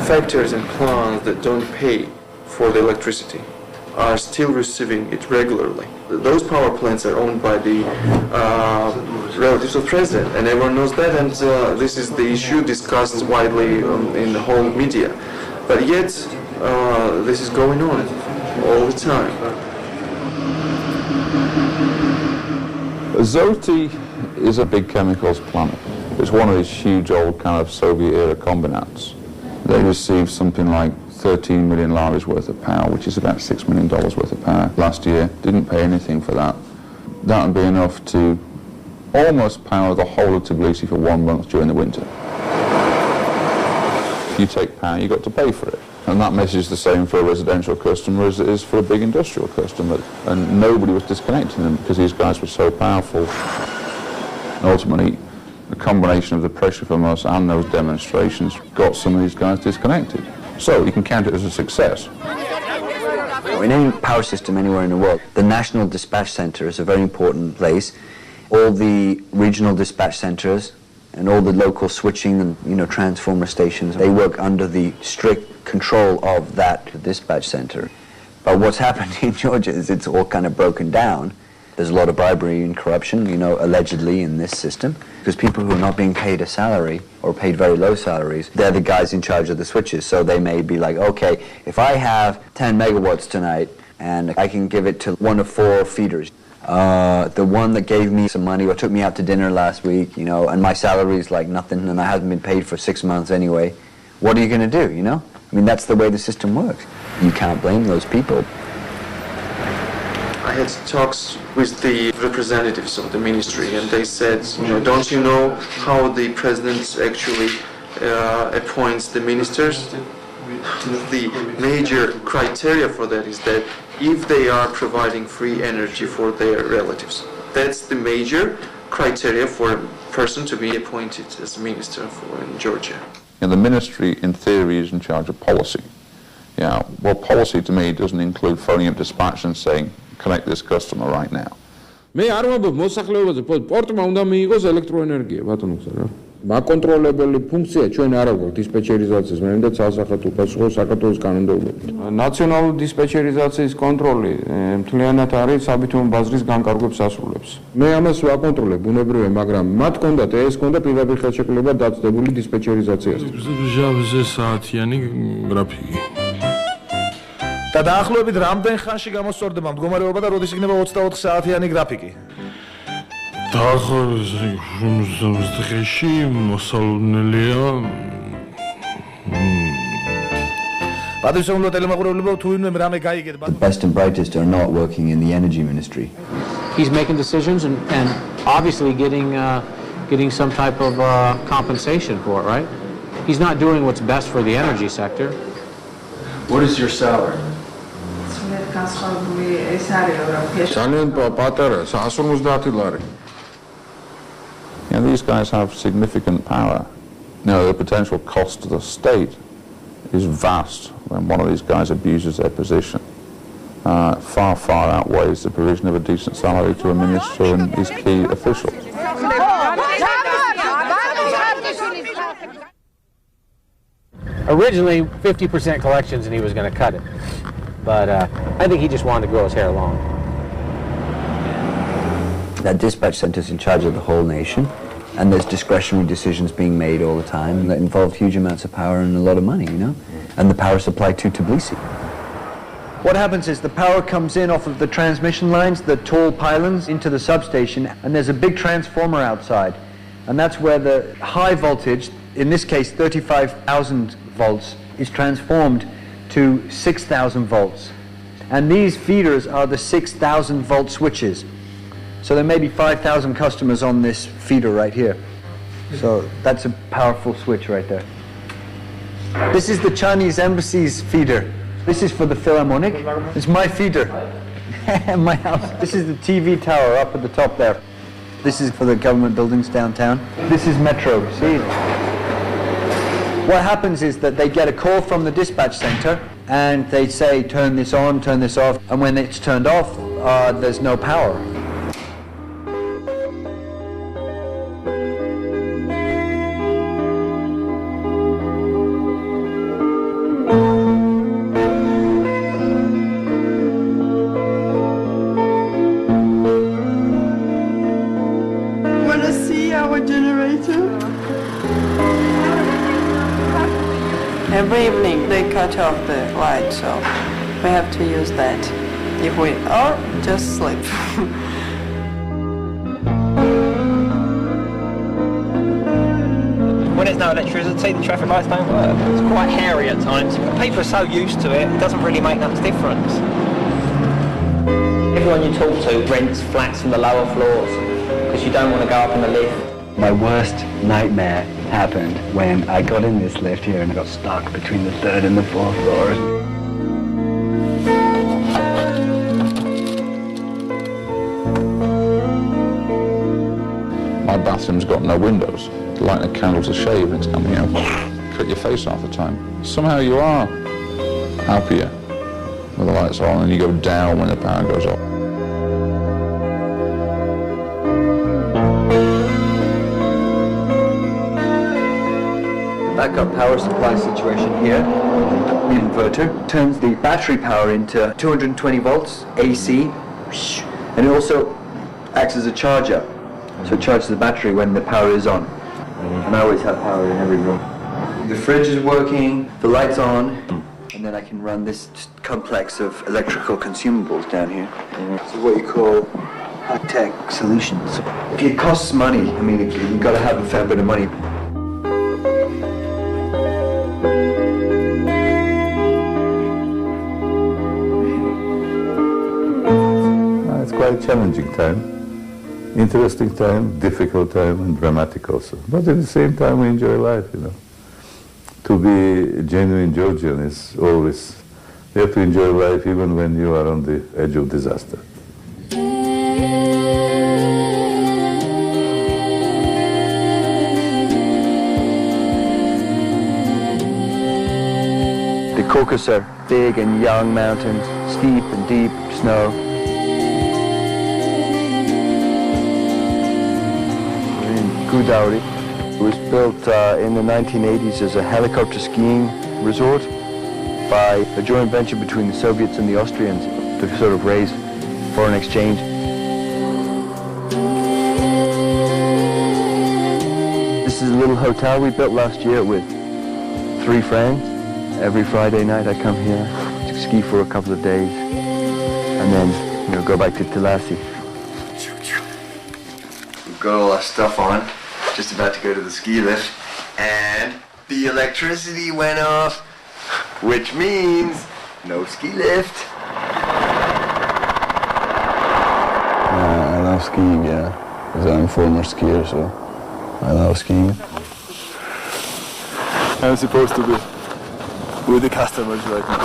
Factories and plants that don't pay for the electricity are still receiving it regularly. Those power plants are owned by the relatives of president, and everyone knows that, and this is the issue discussed widely in the whole media. But yet, this is going on all the time. Azoti is a big chemicals plant. It's one of these huge old kind of Soviet-era combinats. They received something like 13 million laris worth of power, which is about $6 million worth of power last year. Didn't pay anything for that. That would be enough to almost power the whole of Tbilisi for 1 month during the winter. If you take power, you've got to pay for it. And that message is the same for a residential customer as it is for a big industrial customer. And nobody was disconnecting them because these guys were so powerful. And ultimately, the combination of the pressure from us and those demonstrations got some of these guys disconnected. So you can count it as a success. In any power system anywhere in the world, the National Dispatch Center is a very important place. All the regional dispatch centers and all the local switching and transformer stations, they work under the strict control of that dispatch center. But what's happened in Georgia is it's all kind of broken down. There's a lot of bribery and corruption, allegedly in this system, because people who are not being paid a salary or paid very low salaries, they're the guys in charge of the switches. So they may be like, okay, if I have 10 megawatts tonight and I can give it to one of 4 feeders, the one that gave me some money or took me out to dinner last week, and my salary is like nothing and I haven't been paid for 6 months anyway, what are you going to do, I mean, that's the way the system works. You can't blame those people. I had talks with the representatives of the ministry, and they said, don't you know how the president actually appoints the ministers? The major criteria for that is that if they are providing free energy for their relatives. That's the major criteria for a person to be appointed as minister in Georgia. The ministry, in theory, is in charge of policy. Well, policy to me doesn't include phoning up dispatch and saying, connect this customer right now. მე არ ვამბობ მოსახლეობაზე, პორტმა უნდა მიიღოს ელექტროენერგია, ბატონო ხარ რა. მაკონტროლებელი ფუნქცია ჩვენ არ აქვს დისპეჩერიზაციის, მე მინდა ცალსახელო უპასუხო საქართველოს კანონმდებლობით. ნაციონალური დისპეჩერიზაციის კონტროლი მთლიანად არის საბითო ბაზრის განკარგვებს ასრულებს. მე ამას ვაკონტროლებ ბუნებრივია, მაგრამ მათ კონდათ ეს კონდა პირდაპირ ხელშეკრულება დაწდებული დისპეჩერიზაციასთან. ჟაბზე საათიანი გრაფიკი. და დაახლოებით რამდენ ხანში გამოსწორდება მდგომარეობა და როდის იქნება 24 საათიანი გრაფიკი? დაახლოებით დღეში მოსალოდნელია. პატრიციულ ტელემაყურებლებო თუ ვინმე რამე გაიგეთ. The best and brightest are not working in the energy ministry. He's making decisions and obviously getting some type of compensation for it, right? He's not doing what's best for the energy sector. What is your salary? ძალიან პატარა, 150 ლარი. You know, these guys have significant power. You know, the potential cost to the state is vast when one of these guys abuses their position. Far, far outweighs the provision of a decent salary to a minister and his key officials. Originally, 50% collections and he was going to cut it. But I think he just wanted to grow his hair long. That dispatch centre is in charge of the whole nation, and there's discretionary decisions being made all the time that involve huge amounts of power and a lot of money, you know? And the power supply to Tbilisi. What happens is the power comes in off of the transmission lines, the tall pylons, into the substation, and there's a big transformer outside. And that's where the high voltage, in this case 35,000 volts, is transformed to 6,000 volts. And these feeders are the 6,000 volt switches. So there may be 5,000 customers on this feeder right here. So that's a powerful switch right there. This is the Chinese embassy's feeder. This is for the Philharmonic. It's my feeder. My house. This is the TV tower up at the top there. This is for the government buildings downtown. This is Metro, see? What happens is that they get a call from the dispatch center and they say, turn this on, turn this off. And when it's turned off, there's no power. Every evening they cut off the light, so we have to use that if we or just sleep. When there's no electricity, the traffic lights don't work. It's quite hairy at times, but people are so used to it, it doesn't really make much difference. Everyone you talk to rents flats from the lower floors because you don't want to go up in the lift. My worst nightmare happened when I got in this lift here and I got stuck between the 3rd and the 4th floors. My bathroom's got no windows. Lighting a candle to shave and it's coming out. Cut your face half the time. Somehow you are happier with the lights on and you go down when the power goes off. Backup power supply situation here. The inverter turns the battery power into 220 volts AC, and it also acts as a charger, so it charges the battery when the power is on. And I always have power in every room. The fridge is working, the light's on, and then I can run this complex of electrical consumables down here. This is what you call high-tech solutions. It costs money. I mean, you've got to have a fair bit of money. Quite a challenging time, interesting time, difficult time, and dramatic also. But at the same time, we enjoy life, you know. To be a genuine Georgian is always, you have to enjoy life even when you are on the edge of disaster. The Caucasus are big and young mountains, steep and deep snow. Gudauri. It was built in the 1980s as a helicopter skiing resort by a joint venture between the Soviets and the Austrians to sort of raise foreign exchange. This is a little hotel we built last year with 3 friends. Every Friday night I come here to ski for a couple of days and then, you know, go back to Tbilisi. We've got all our stuff on. Just about to go to the ski lift, and the electricity went off, which means no ski lift. I love skiing, yeah, because I'm a former skier, so I love skiing. I'm supposed to be with the customers right now.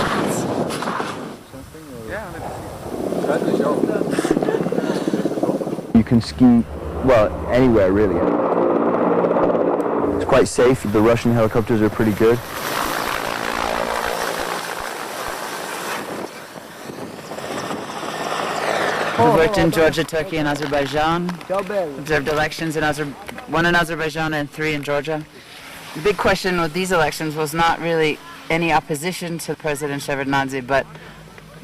You can ski, well, anywhere really. quite safe. The Russian helicopters are pretty good. We worked in Georgia, Turkey, and Azerbaijan. Observed elections one in Azerbaijan and 3 in Georgia. The big question with these elections was not really any opposition to President Shevardnadze, but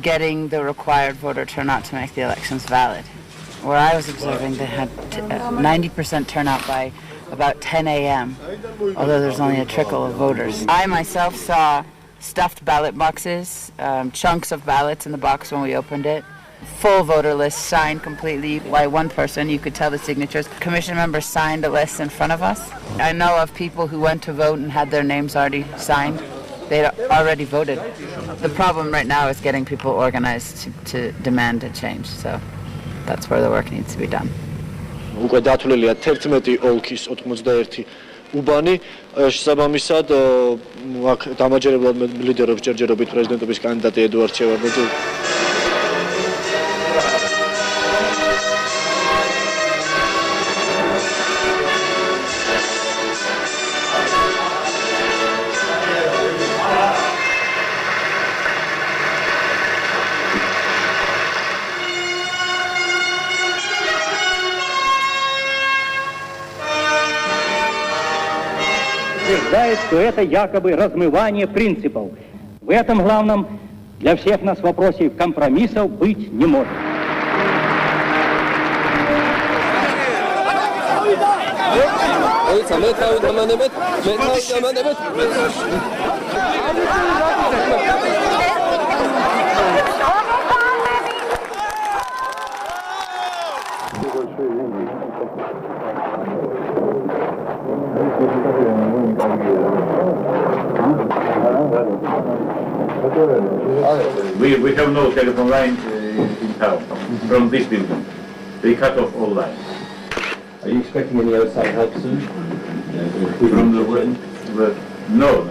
getting the required voter turnout to make the elections valid. Where I was observing, they had 90% turnout by about 10 a.m., although there's only a trickle of voters. I myself saw stuffed ballot boxes, chunks of ballots in the box when we opened it. Full voter list signed completely by one person. You could tell the signatures. Commission members signed a list in front of us. I know of people who went to vote and had their names already signed. They already voted. The problem right now is getting people organized to demand a change. So that's where the work needs to be done. უკვე დათვლილია 11 ოლქის 91 უბანი. შესაბამისად აქ დამაჯერებლად ლიდერობს ჯერჯერობით პრეზიდენტობის კანდიდატი ედუარდ შევარდნაძე. Что это якобы размывание принципов. В этом главном для всех нас вопросе компромиссов быть не может. We have no telephone line in town from this building. They cut off all lines. Are you expecting any outside help soon? From the wind? No.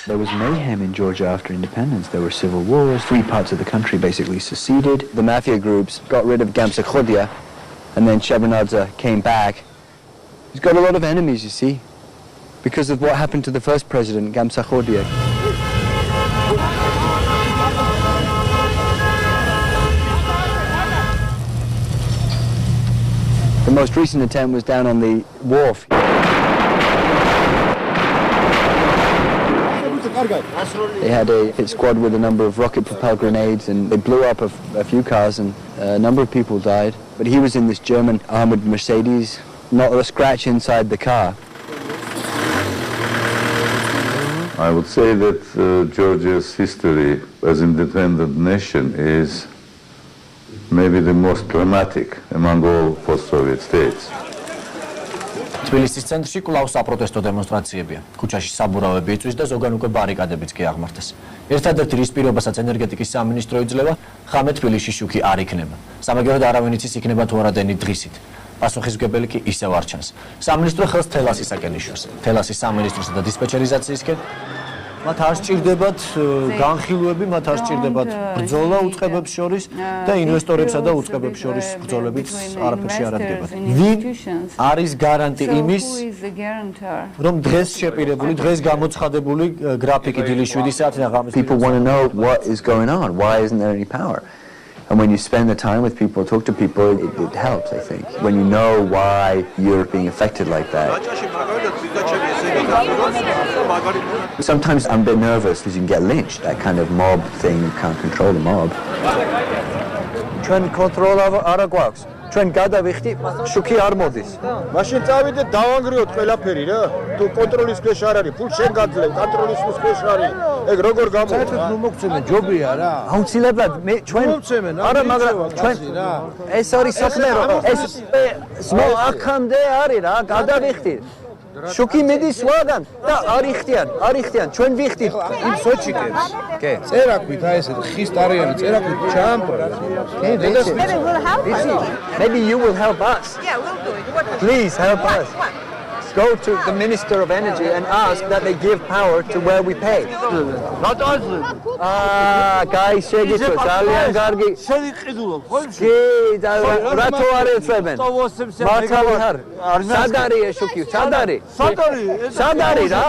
There was mayhem in Georgia after independence. There were civil wars. 3 parts of the country basically seceded. The mafia groups got rid of Gamsakhodya, and then Shevardnadze came back. He's got a lot of enemies, you see, because of what happened to the first president, Gamsakhodya. The most recent attempt was down on the wharf. They had a hit squad with a number of rocket-propelled grenades, and they blew up a few cars, and a number of people died. But he was in this German armored Mercedes, not a scratch inside the car. I would say that Georgia's history as independent nation is maybe the most dramatic among all post-Soviet states. თბილისის ცენტრში კვლავ საპროტესტო დემონსტრაციებია. ქუჩაში საბურავები იწვის და ზოგან უკვე ბარიკადებიც კი აღმართეს. ერთადერთი რის პირობასაც ენერგეტიკის სამინისტრო იძლევა, ხამე თბილისში შუქი არ იქნება. სამაგიეროდ არავინ იცის იქნება თუ არა დენი დღისით. პასუხისმგებელი კი ისევ არ ჩანს. სამინისტრო ხელს თელასისაკენ იშვებს. თელასის სამინისტროსა და დისპეჩერიზაციისკენ მათ არ სჭირდებათ განხილვები, მათ არ სჭირდებათ ბრძოლა უწყებებს შორის და ინვესტორებსა და უწყებებს შორის ბრძოლებიც არაფერში არ ადგებათ. ვინ არის გარანტი იმის, რომ დღეს შეპირებული, დღეს გამოცხადებული გრაფიკი დილის 7 საათი და ღამის People want to know what is going on. Why isn't there any power? And when you spend the time with people, talk to people, it helps, I think. When you know why you're being affected like that. Sometimes I'm a bit nervous because you can get lynched, that kind of mob thing, you can't control the mob. Ჩვენ კონტროლ არ გვაქვს. ჩვენ გადავიხდი, შუქი არ მოდის. მაშინ წავიდეთ დავანგრიოთ ყველაფერი რა. თუ კონტროლის ქვეშ არ არის, ფულ შენ გაძლევ, კონტროლის ქვეშ არის. ეგ როგორ გამოვა? საერთოდ ნუ მოგცემენ ჯობია რა. აუცილებლად მე ჩვენ არა, მაგრამ ჩვენ ეს არის საქმე რომ ეს აქამდე არის რა, გადავიხდი. შუქი მიდის სხვაგან და არ იხდიან, ჩვენ ვიხდით იმ სოჩიკებს. კი. წერაქვით აი ესე ხის ტარიანი წერაქვით ჩამპრა. Maybe you will help us. Yeah, we'll do it. Please help us. go to the Minister of Energy and ask that they give power to where we pay. Guys, შეგიწევ ძალიან კარგი. კი, რატო არ ეწევენ? მართალი არ. სად არის შუქი? სად არის? სად არის რა?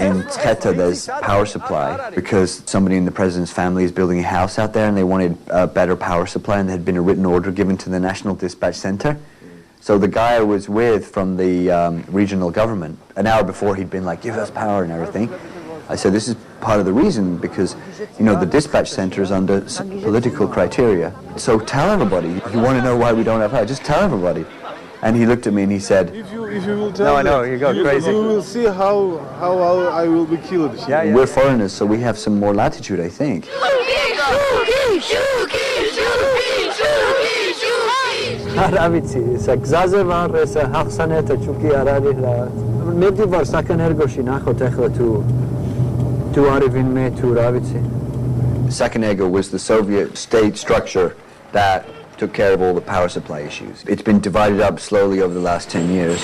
In Tcheta, there's power supply because somebody in the president's family is building a house out there and they wanted a better power supply, and there had been a written order given to the National Dispatch Center. So the guy I was with from the regional government, an hour before he'd been like, give us power and everything. I said, this is part of the reason because, you know, the dispatch center is under political criteria. So tell everybody, if you want to know why we don't have power, just tell everybody. And he looked at me and he said, If you will tell No, I me, know, you go crazy. You will see how I will be killed. Yeah, yeah. we're foreigners, so we have some more latitude, I think. არა ვიცი, ესა გზაზე ვარ, ესა ახსანეთ ჩუკი არ არის რა. მედივარ საკანერგოში ნახოთ ახლა თუ არის ვინმე თუ რა ვიცი. Sakanego was the Soviet state structure that took care of all the power supply issues. It's been divided up slowly over the last 10 years.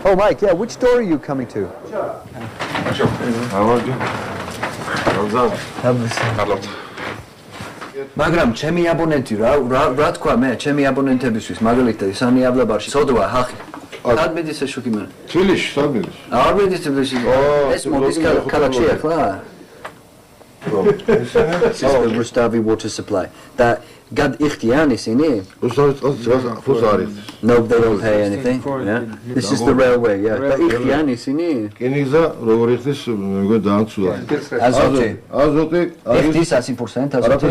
Oh, Mike, yeah, which door are you coming to? მაგრამ ჩემი აბონენტი რა თქვა მე ჩემი აბონენტებისთვის მაგალითად ისანი აბლაბარში სოდვა ხახი არ მედის შუქი მე თბილისში თბილისში არ მედის თბილისში ეს მოდის ქალაქში ახლა this is the Rustavi water supply that gad ixtian isini no they don't pay anything yeah this is the railway yeah but ixtian isini კენიგზა როგორ იხდის მეგონი დაანცულა azote ixtis 100% azote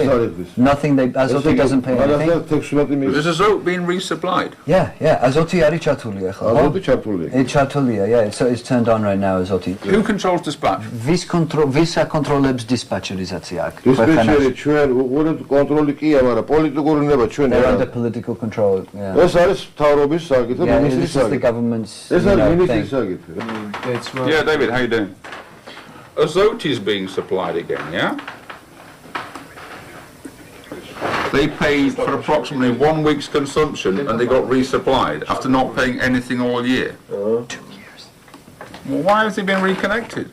nothing they azote doesn't pay anything This is being resupplied. yeah azote ari chatuli ახლა azote chatuli it's chatulia yeah so it's turned on right now azote Who controls dispatch? visa controls dispatcherizatsia აქ დისპეჩერი ჩვენ უყურებთ კონტროლი კია მაგრამ პოლიტიკური ნება ჩვენ they're under political control yeah ეს არის მთავრობის საკითხი მინისტრის this is the government's ეს არის მინისტრის sakit. Yeah, David, how you doing? Azote is being supplied again, yeah? They paid for approximately 1 week's consumption and they got resupplied after not paying anything all year. 2 years. Well, why has it been reconnected?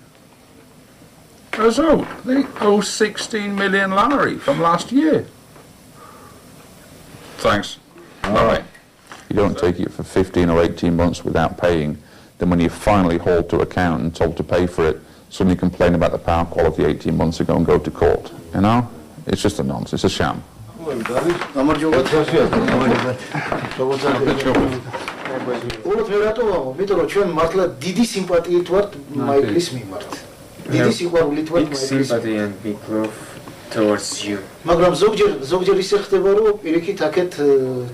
Azote, they owe 16 million lari from last year. Thanks. Bye. You don't take it for 15 or 18 months without paying, then when you finally hauled to account and told to pay for it, suddenly complain about the power quality 18 months ago and go to court. You know? It's just a nonsense, it's a sham. Sympathy and big love towards you. მაგრამ ზოგჯერ ისე ხდება რომ პირიქით აქეთ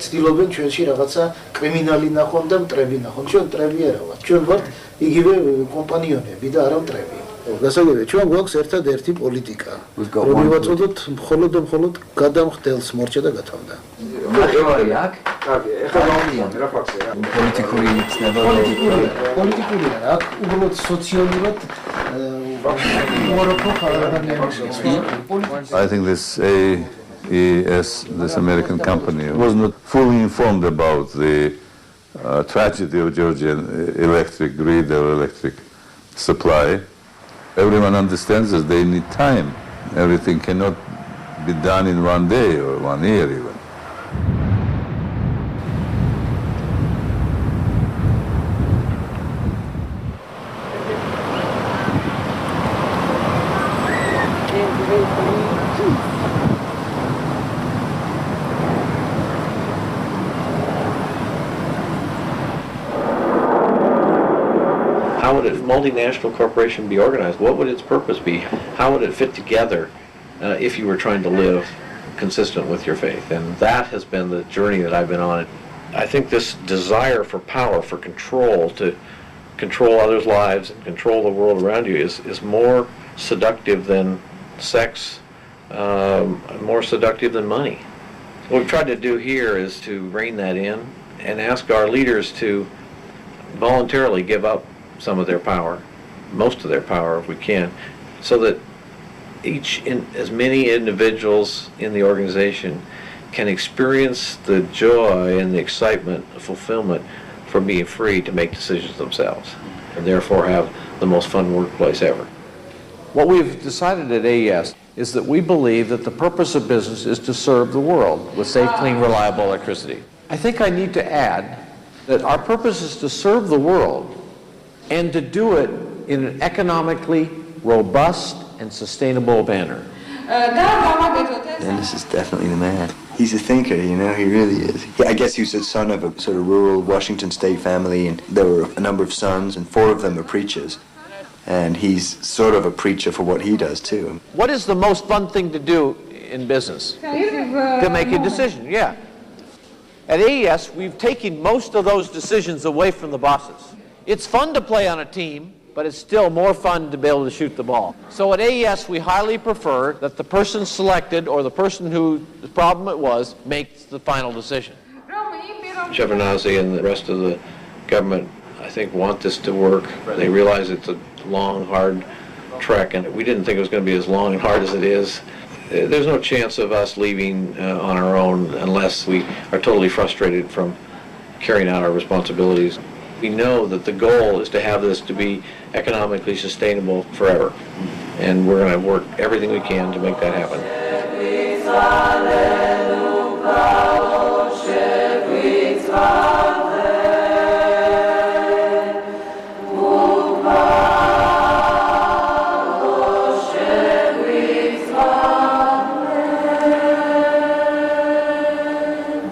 ცდილობენ ჩვენში რაღაცა კრიმინალი ნახონ და მტრები ნახონ. ჩვენ მტრები არა ვართ. ჩვენ ვართ იგივე კომპანიონები და არა მტრები. გასაგებია, ჩვენ გვაქვს ერთადერთი პოლიტიკა. რომ მივაწოდოთ მხოლოდ და მხოლოდ გადამხდელს მორჩა და გათავდა. მაგარი აქ? კარგი, ეხლა გავდიან რა ფაქტია. პოლიტიკური ცნება პოლიტიკური არა, აქ უბრალოდ სოციალურად I think this AES, this American company, was not fully informed about the tragedy of Georgian electric grid or electric supply. Everyone understands that they need time. Everything cannot be done in 1 day or 1 year even. How would a multinational corporation be organized? What would its purpose be? How would it fit together if you were trying to live consistent with your faith? And that has been the journey that I've been on. I think this desire for power, for control, to control others' lives and control the world around you is more seductive than sex, more seductive than money. What we've tried to do here is to rein that in and ask our leaders to voluntarily give up some of their power, most of their power if we can, so that as many individuals in the organization can experience the joy and the excitement, the fulfillment from being free to make decisions themselves, and therefore have the most fun workplace ever. What we've decided at AES is that we believe that the purpose of business is to serve the world with safe, clean, reliable electricity. I think I need to add that our purpose is to serve the world and to do it in an economically robust and sustainable manner. Dennis is definitely the man. He's a thinker, you know, he really is. I guess he was the son of a sort of rural Washington State family, and there were a number of sons, and 4 of them are preachers. And he's sort of a preacher for what he does, too. What is the most fun thing to do in business? To make a decision, yeah. At AES, we've taken most of those decisions away from the bosses. It's fun to play on a team, but it's still more fun to be able to shoot the ball. So at AES, we highly prefer that the person selected or the person whose problem it was makes the final decision. Shevardnadze and the rest of the government, I think, want this to work. They realize it's a long, hard trek, and we didn't think it was going to be as long and hard as it is. There's no chance of us leaving on our own unless we are totally frustrated from carrying out our responsibilities. We know that the goal is to have this to be economically sustainable forever, and we're going to work everything we can to make that happen.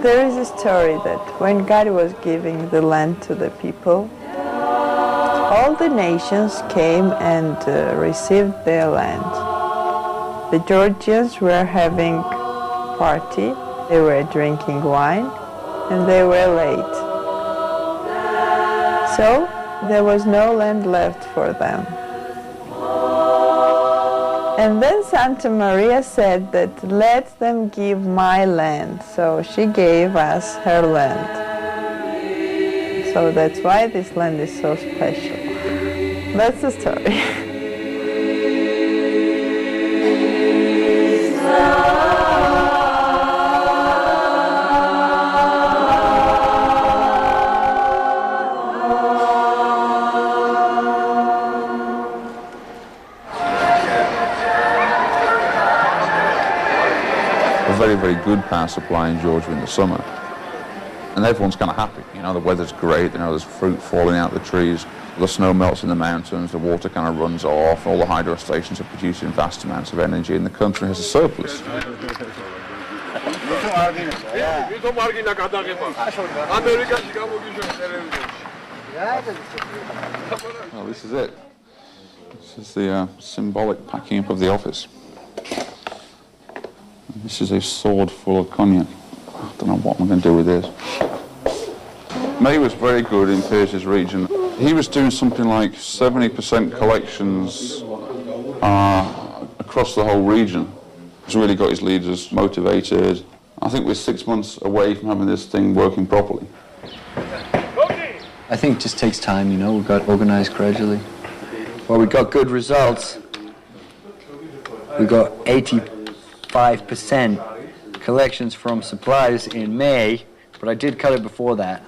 There is a story that when God was giving the land to the people, all the nations came and received their land. The Georgians were having a party, they were drinking wine, and they were late. So there was no land left for them. And then Santa Maria said that let them give my land. So she gave us her land. So that's why this land is so special. That's the story. Very, very good power supply in Georgia in the summer. And everyone's kind of happy. You know, the weather's great, you know, there's fruit falling out of the trees, the snow melts in the mountains, the water kind of runs off, all the hydro stations are producing vast amounts of energy, and the country has a surplus. Well, this is it. This is the symbolic packing up of the office. This is a sword full of cognac. I don't know what I'm going to do with this. May was very good in Pierce's region. He was doing something like 70% collections across the whole region. He's really got his leaders motivated. I think we're 6 months away from having this thing working properly. I think it just takes time, you know, we've got organized gradually. Well, we got good results. We got 85% collections from suppliers in May, but I did cut it before that.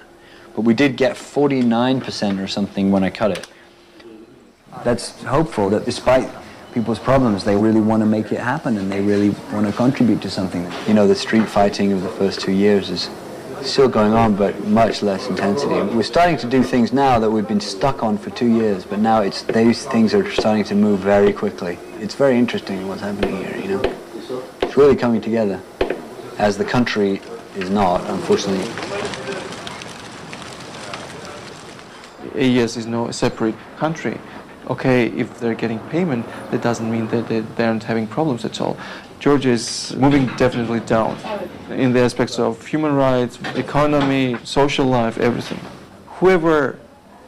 But we did get 49% or something when I cut it. That's hopeful that despite people's problems, they really want to make it happen and they really want to contribute to something. You know, the street fighting of the first 2 years is still going on, but much less intensity. We're starting to do things now that we've been stuck on for 2 years, but now those things are starting to move very quickly. It's very interesting what's happening here, you know. It's really coming together, as the country is not, unfortunately. AES is no separate country. Okay, if they're getting payment, that doesn't mean that they aren't having problems at all. Georgia is moving definitely down in the aspects of human rights, economy, social life, everything. Whoever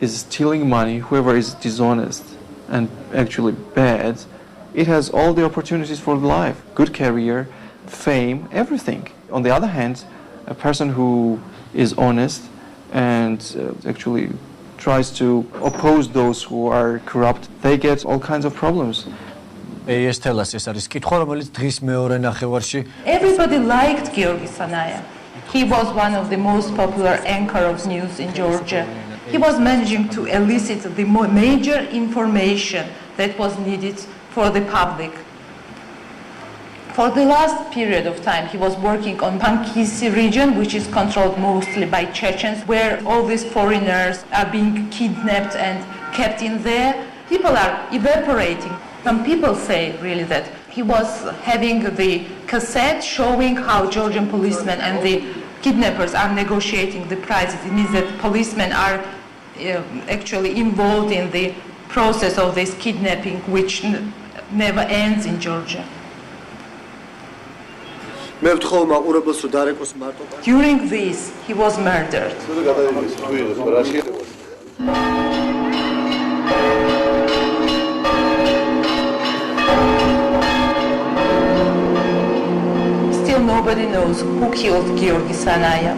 is stealing money, whoever is dishonest and actually bad, it has all the opportunities for life, good career, fame, everything. On the other hand, a person who is honest and actually tries to oppose those who are corrupt, they get all kinds of problems. ეიეს თელასზე ეს არის კითხვა, რომელიც დღის მეორე ნახევარში Everybody liked Georgi Sanaya. He was one of the most popular anchor of news in Georgia. He was managing to elicit the major information that was needed for the public. For the last period of time, he was working on Pankisi region, which is controlled mostly by Chechens, where all these foreigners are being kidnapped and kept in there. People are evaporating. Some people say really that he was having the cassette showing how Georgian policemen and the kidnappers are negotiating the prices. It means that policemen are actually involved in the process of this kidnapping, which never ends in Georgia. During this, he was murdered. Still nobody knows who killed Georgi Sanaya.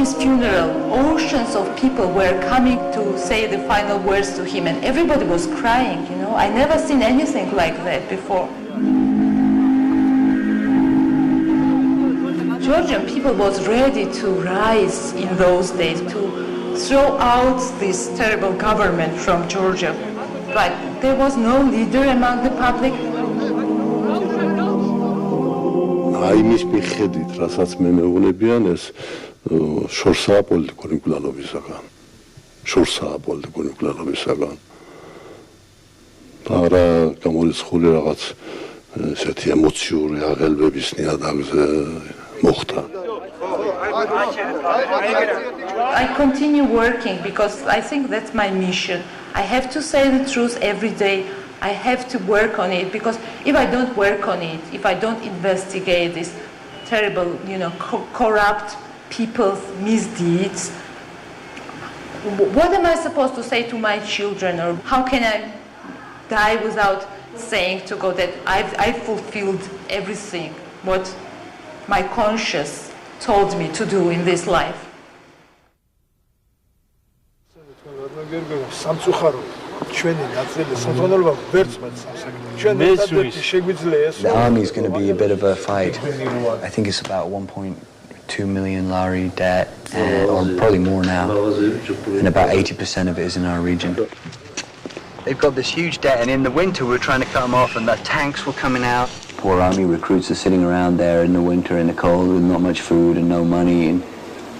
His funeral, oceans of people were coming to say the final words to him, and everybody was crying, you know. I never seen anything like that before. Georgian people was ready to rise in those days, to throw out this terrible government from Georgia. But there was no leader among the public. Აიმის მიხედვით, რასაც მე მეუბნებიან ეს შორსაა პოლიტიკური მკვლელობისაგან. შორსაა პოლიტიკური მკვლელობისაგან. არა გამორიცხული რაღაც ესეთი ემოციური აღელვების ნიადაგზე მოხდა. I continue working because I think that's my mission. I have to say the truth every day. I have to work on it because if I don't work on it, if I don't investigate this terrible, you know, corrupt people's misdeeds, what am I supposed to say to my children, or how can I die without saying to God that I've fulfilled everything what my conscience told me to do in this life? The army is going to be a bit of a fight. I think it's about 1.2 million lari debt, or probably more now, and about 80% of it is in our region. They've got this huge debt, and in the winter we're trying to cut them off, and the tanks were coming out. Poor army recruits are sitting around there in the winter in the cold with not much food and no money, and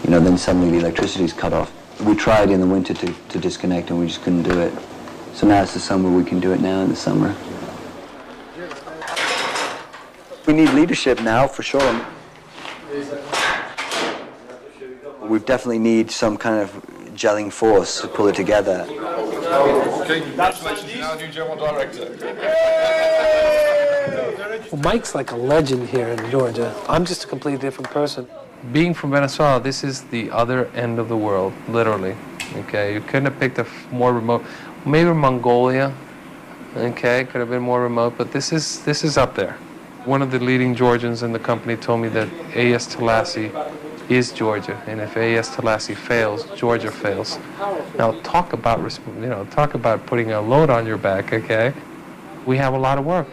you know, then suddenly the electricity's cut off. We tried in the winter to disconnect, and we just couldn't do it. So now it's the summer, we can do it now in the summer. We need leadership now, for sure. We definitely need some kind of gelling force to pull it together. Okay, congratulations, now new general director. Well, Mike's like a legend here in Georgia. I'm just a completely different person. Being from Venezuela, this is the other end of the world, literally. Okay, you couldn't have picked a more remote. Maybe Mongolia, okay, could have been more remote, but this is up there. One of the leading Georgians in the company told me that eies Thelasze is Georgia, and if eies Thelasze fails, Georgia fails. Now talk about putting a load on your back, okay? We have a lot of work.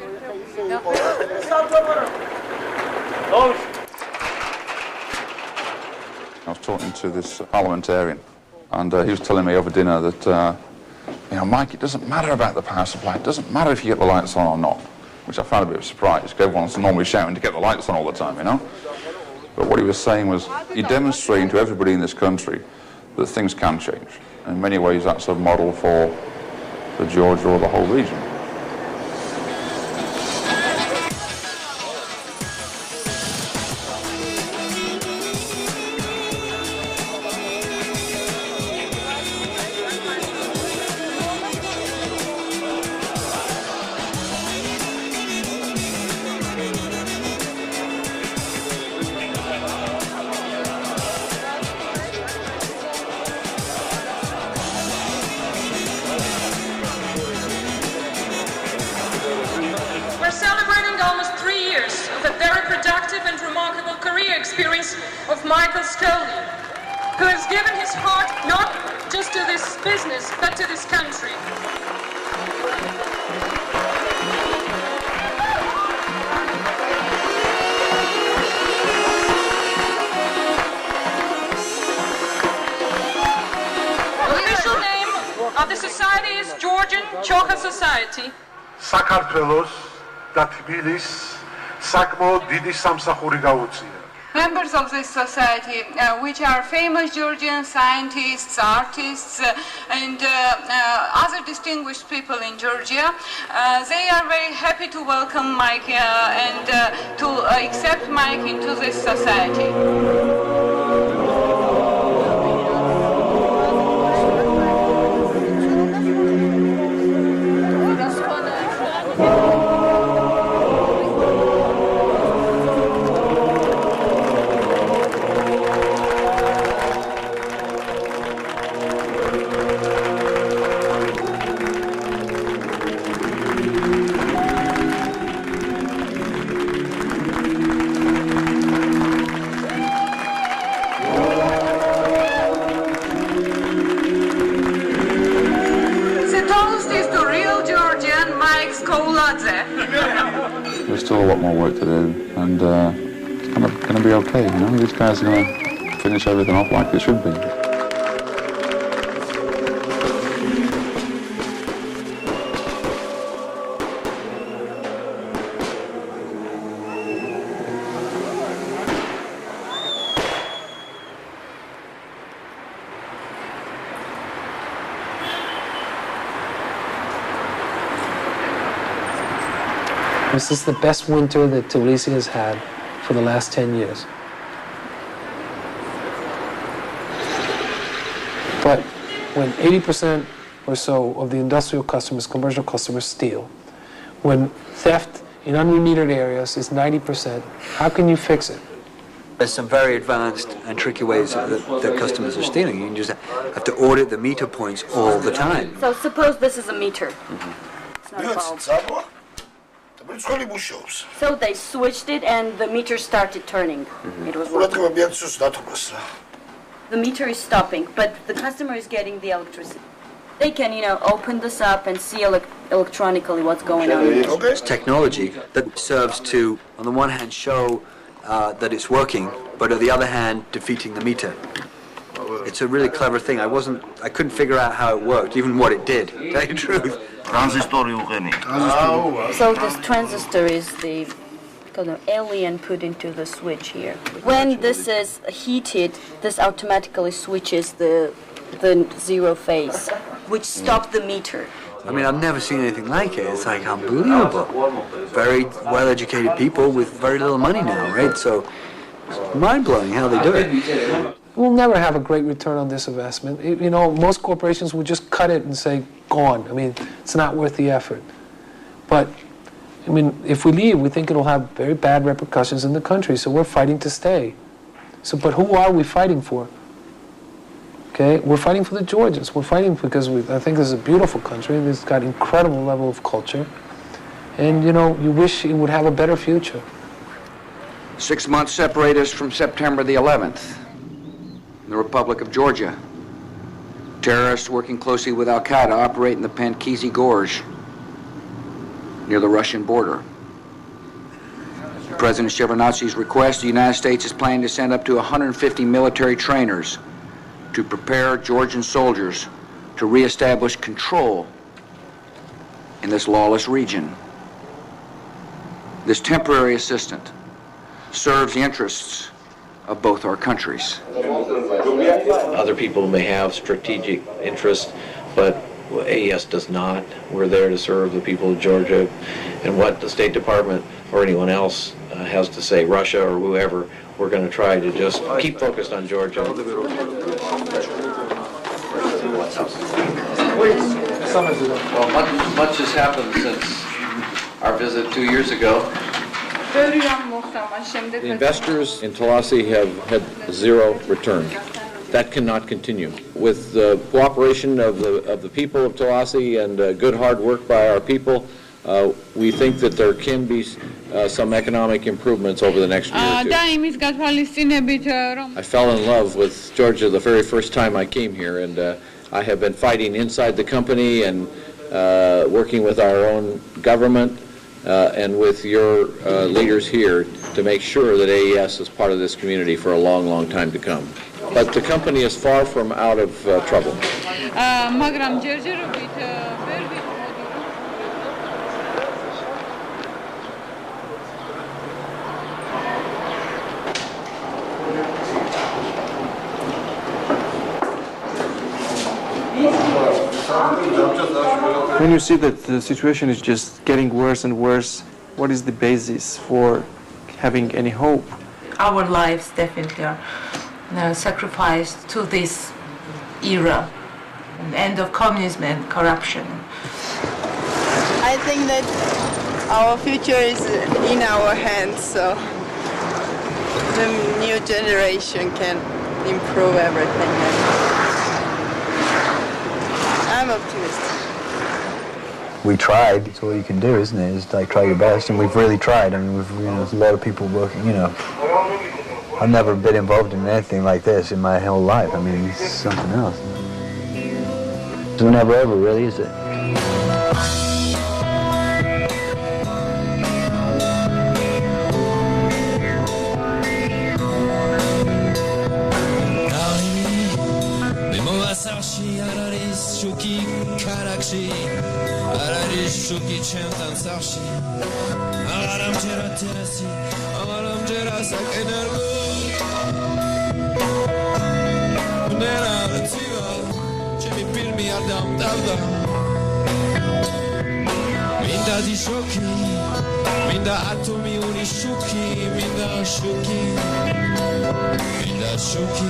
I was talking to this parliamentarian, and he was telling me over dinner that, you know, Mike, it doesn't matter about the power supply. It doesn't matter if you get the lights on or not, which I found a bit of a surprise, because everyone's normally shouting to get the lights on all the time, you know? But what he was saying was, you're demonstrating to everybody in this country that things can change. In many ways, that's a model for Georgia or the whole region. experience of Michael Scully, who has given his heart not just to this business, but to this country. The official name of the society is Georgian Choka Society. საქართველოს და თბილის საკმაოდ დიდი სამსახური გაუწია. Members of this society, which are famous Georgian scientists, artists, and other distinguished people in Georgia, they are very happy to welcome Mike and to accept Mike into this society. There's still a lot more work to do, and it's going to be okay, you know? These guys are going to finish everything off like it should be. This is the best winter that Tbilisi has had for the last 10 years. But when 80% or so of the industrial customers, commercial customers steal, when theft in unmetered areas is 90%, how can you fix it? There's some very advanced and tricky ways that customers are stealing. You just have to audit the meter points all the time. So suppose this is a meter. It's not a bulb. So they switched it and the meter started turning. It was working. The meter is stopping, but the customer is getting the electricity. They can, open this up and see electronically what's going on. It's technology that serves to, on the one hand, show that it's working, but on the other hand, defeating the meter. It's a really clever thing. I couldn't figure out how it worked, even what it did, to tell you the truth. So this transistor is the kind of alien put into the switch here. When this is heated, this automatically switches the zero phase, which stops the meter. I mean, I've never seen anything like it. It's like unbelievable. Very well-educated people with very little money now, right? So it's mind-blowing how they do it. We'll never have a great return on this investment. Most corporations will just cut it and say, gone. I mean, it's not worth the effort. But, if we leave, we think it'll have very bad repercussions in the country, so we're fighting to stay. But who are we fighting for? Okay, we're fighting for the Georgians. We're fighting because I think this is a beautiful country, and it's got incredible level of culture. And, you wish it would have a better future. 6 months separate us from September the 11th. In the Republic of Georgia. Terrorists working closely with Al-Qaeda operate in the Pankizi Gorge near the Russian border. President Shevardnadze's request, the United States is planning to send up to 150 military trainers to prepare Georgian soldiers to reestablish control in this lawless region. This temporary assistance serves the interests of both our countries. Other people may have strategic interests, but AES does not. We're there to serve the people of Georgia, and what the State Department or anyone else has to say, Russia or whoever, we're going to try to just keep focused on Georgia. Well, much has happened since our visit 2 years ago. The investors in Thelasze have had zero return. That cannot continue. With the cooperation of the people of Thelasze and good hard work by our people, we think that there can be some economic improvements over the next year or two. და იმის გათვალისწინებით რომ I fell in love with Georgia the very first time I came here, and I have been fighting inside the company and working with our own government and with your leaders here to make sure that AES is part of this community for a long, long time to come. But the company is far from out of trouble. მაგრამ ჯერჯერობით ვერ ვიტყოდი When you see that the situation is just getting worse and worse, what is the basis for having any hope? Our lives definitely are sacrificed to this era, an end of communism and corruption. I think that our future is in our hands, so the new generation can improve everything. I'm optimistic. We tried. It's all you can do, isn't it? Is like try your best, and we've really tried. I mean, there's a lot of people working. I've never been involved in anything like this in my whole life. I mean, it's something else. It's never over, really, is it? Minda shuki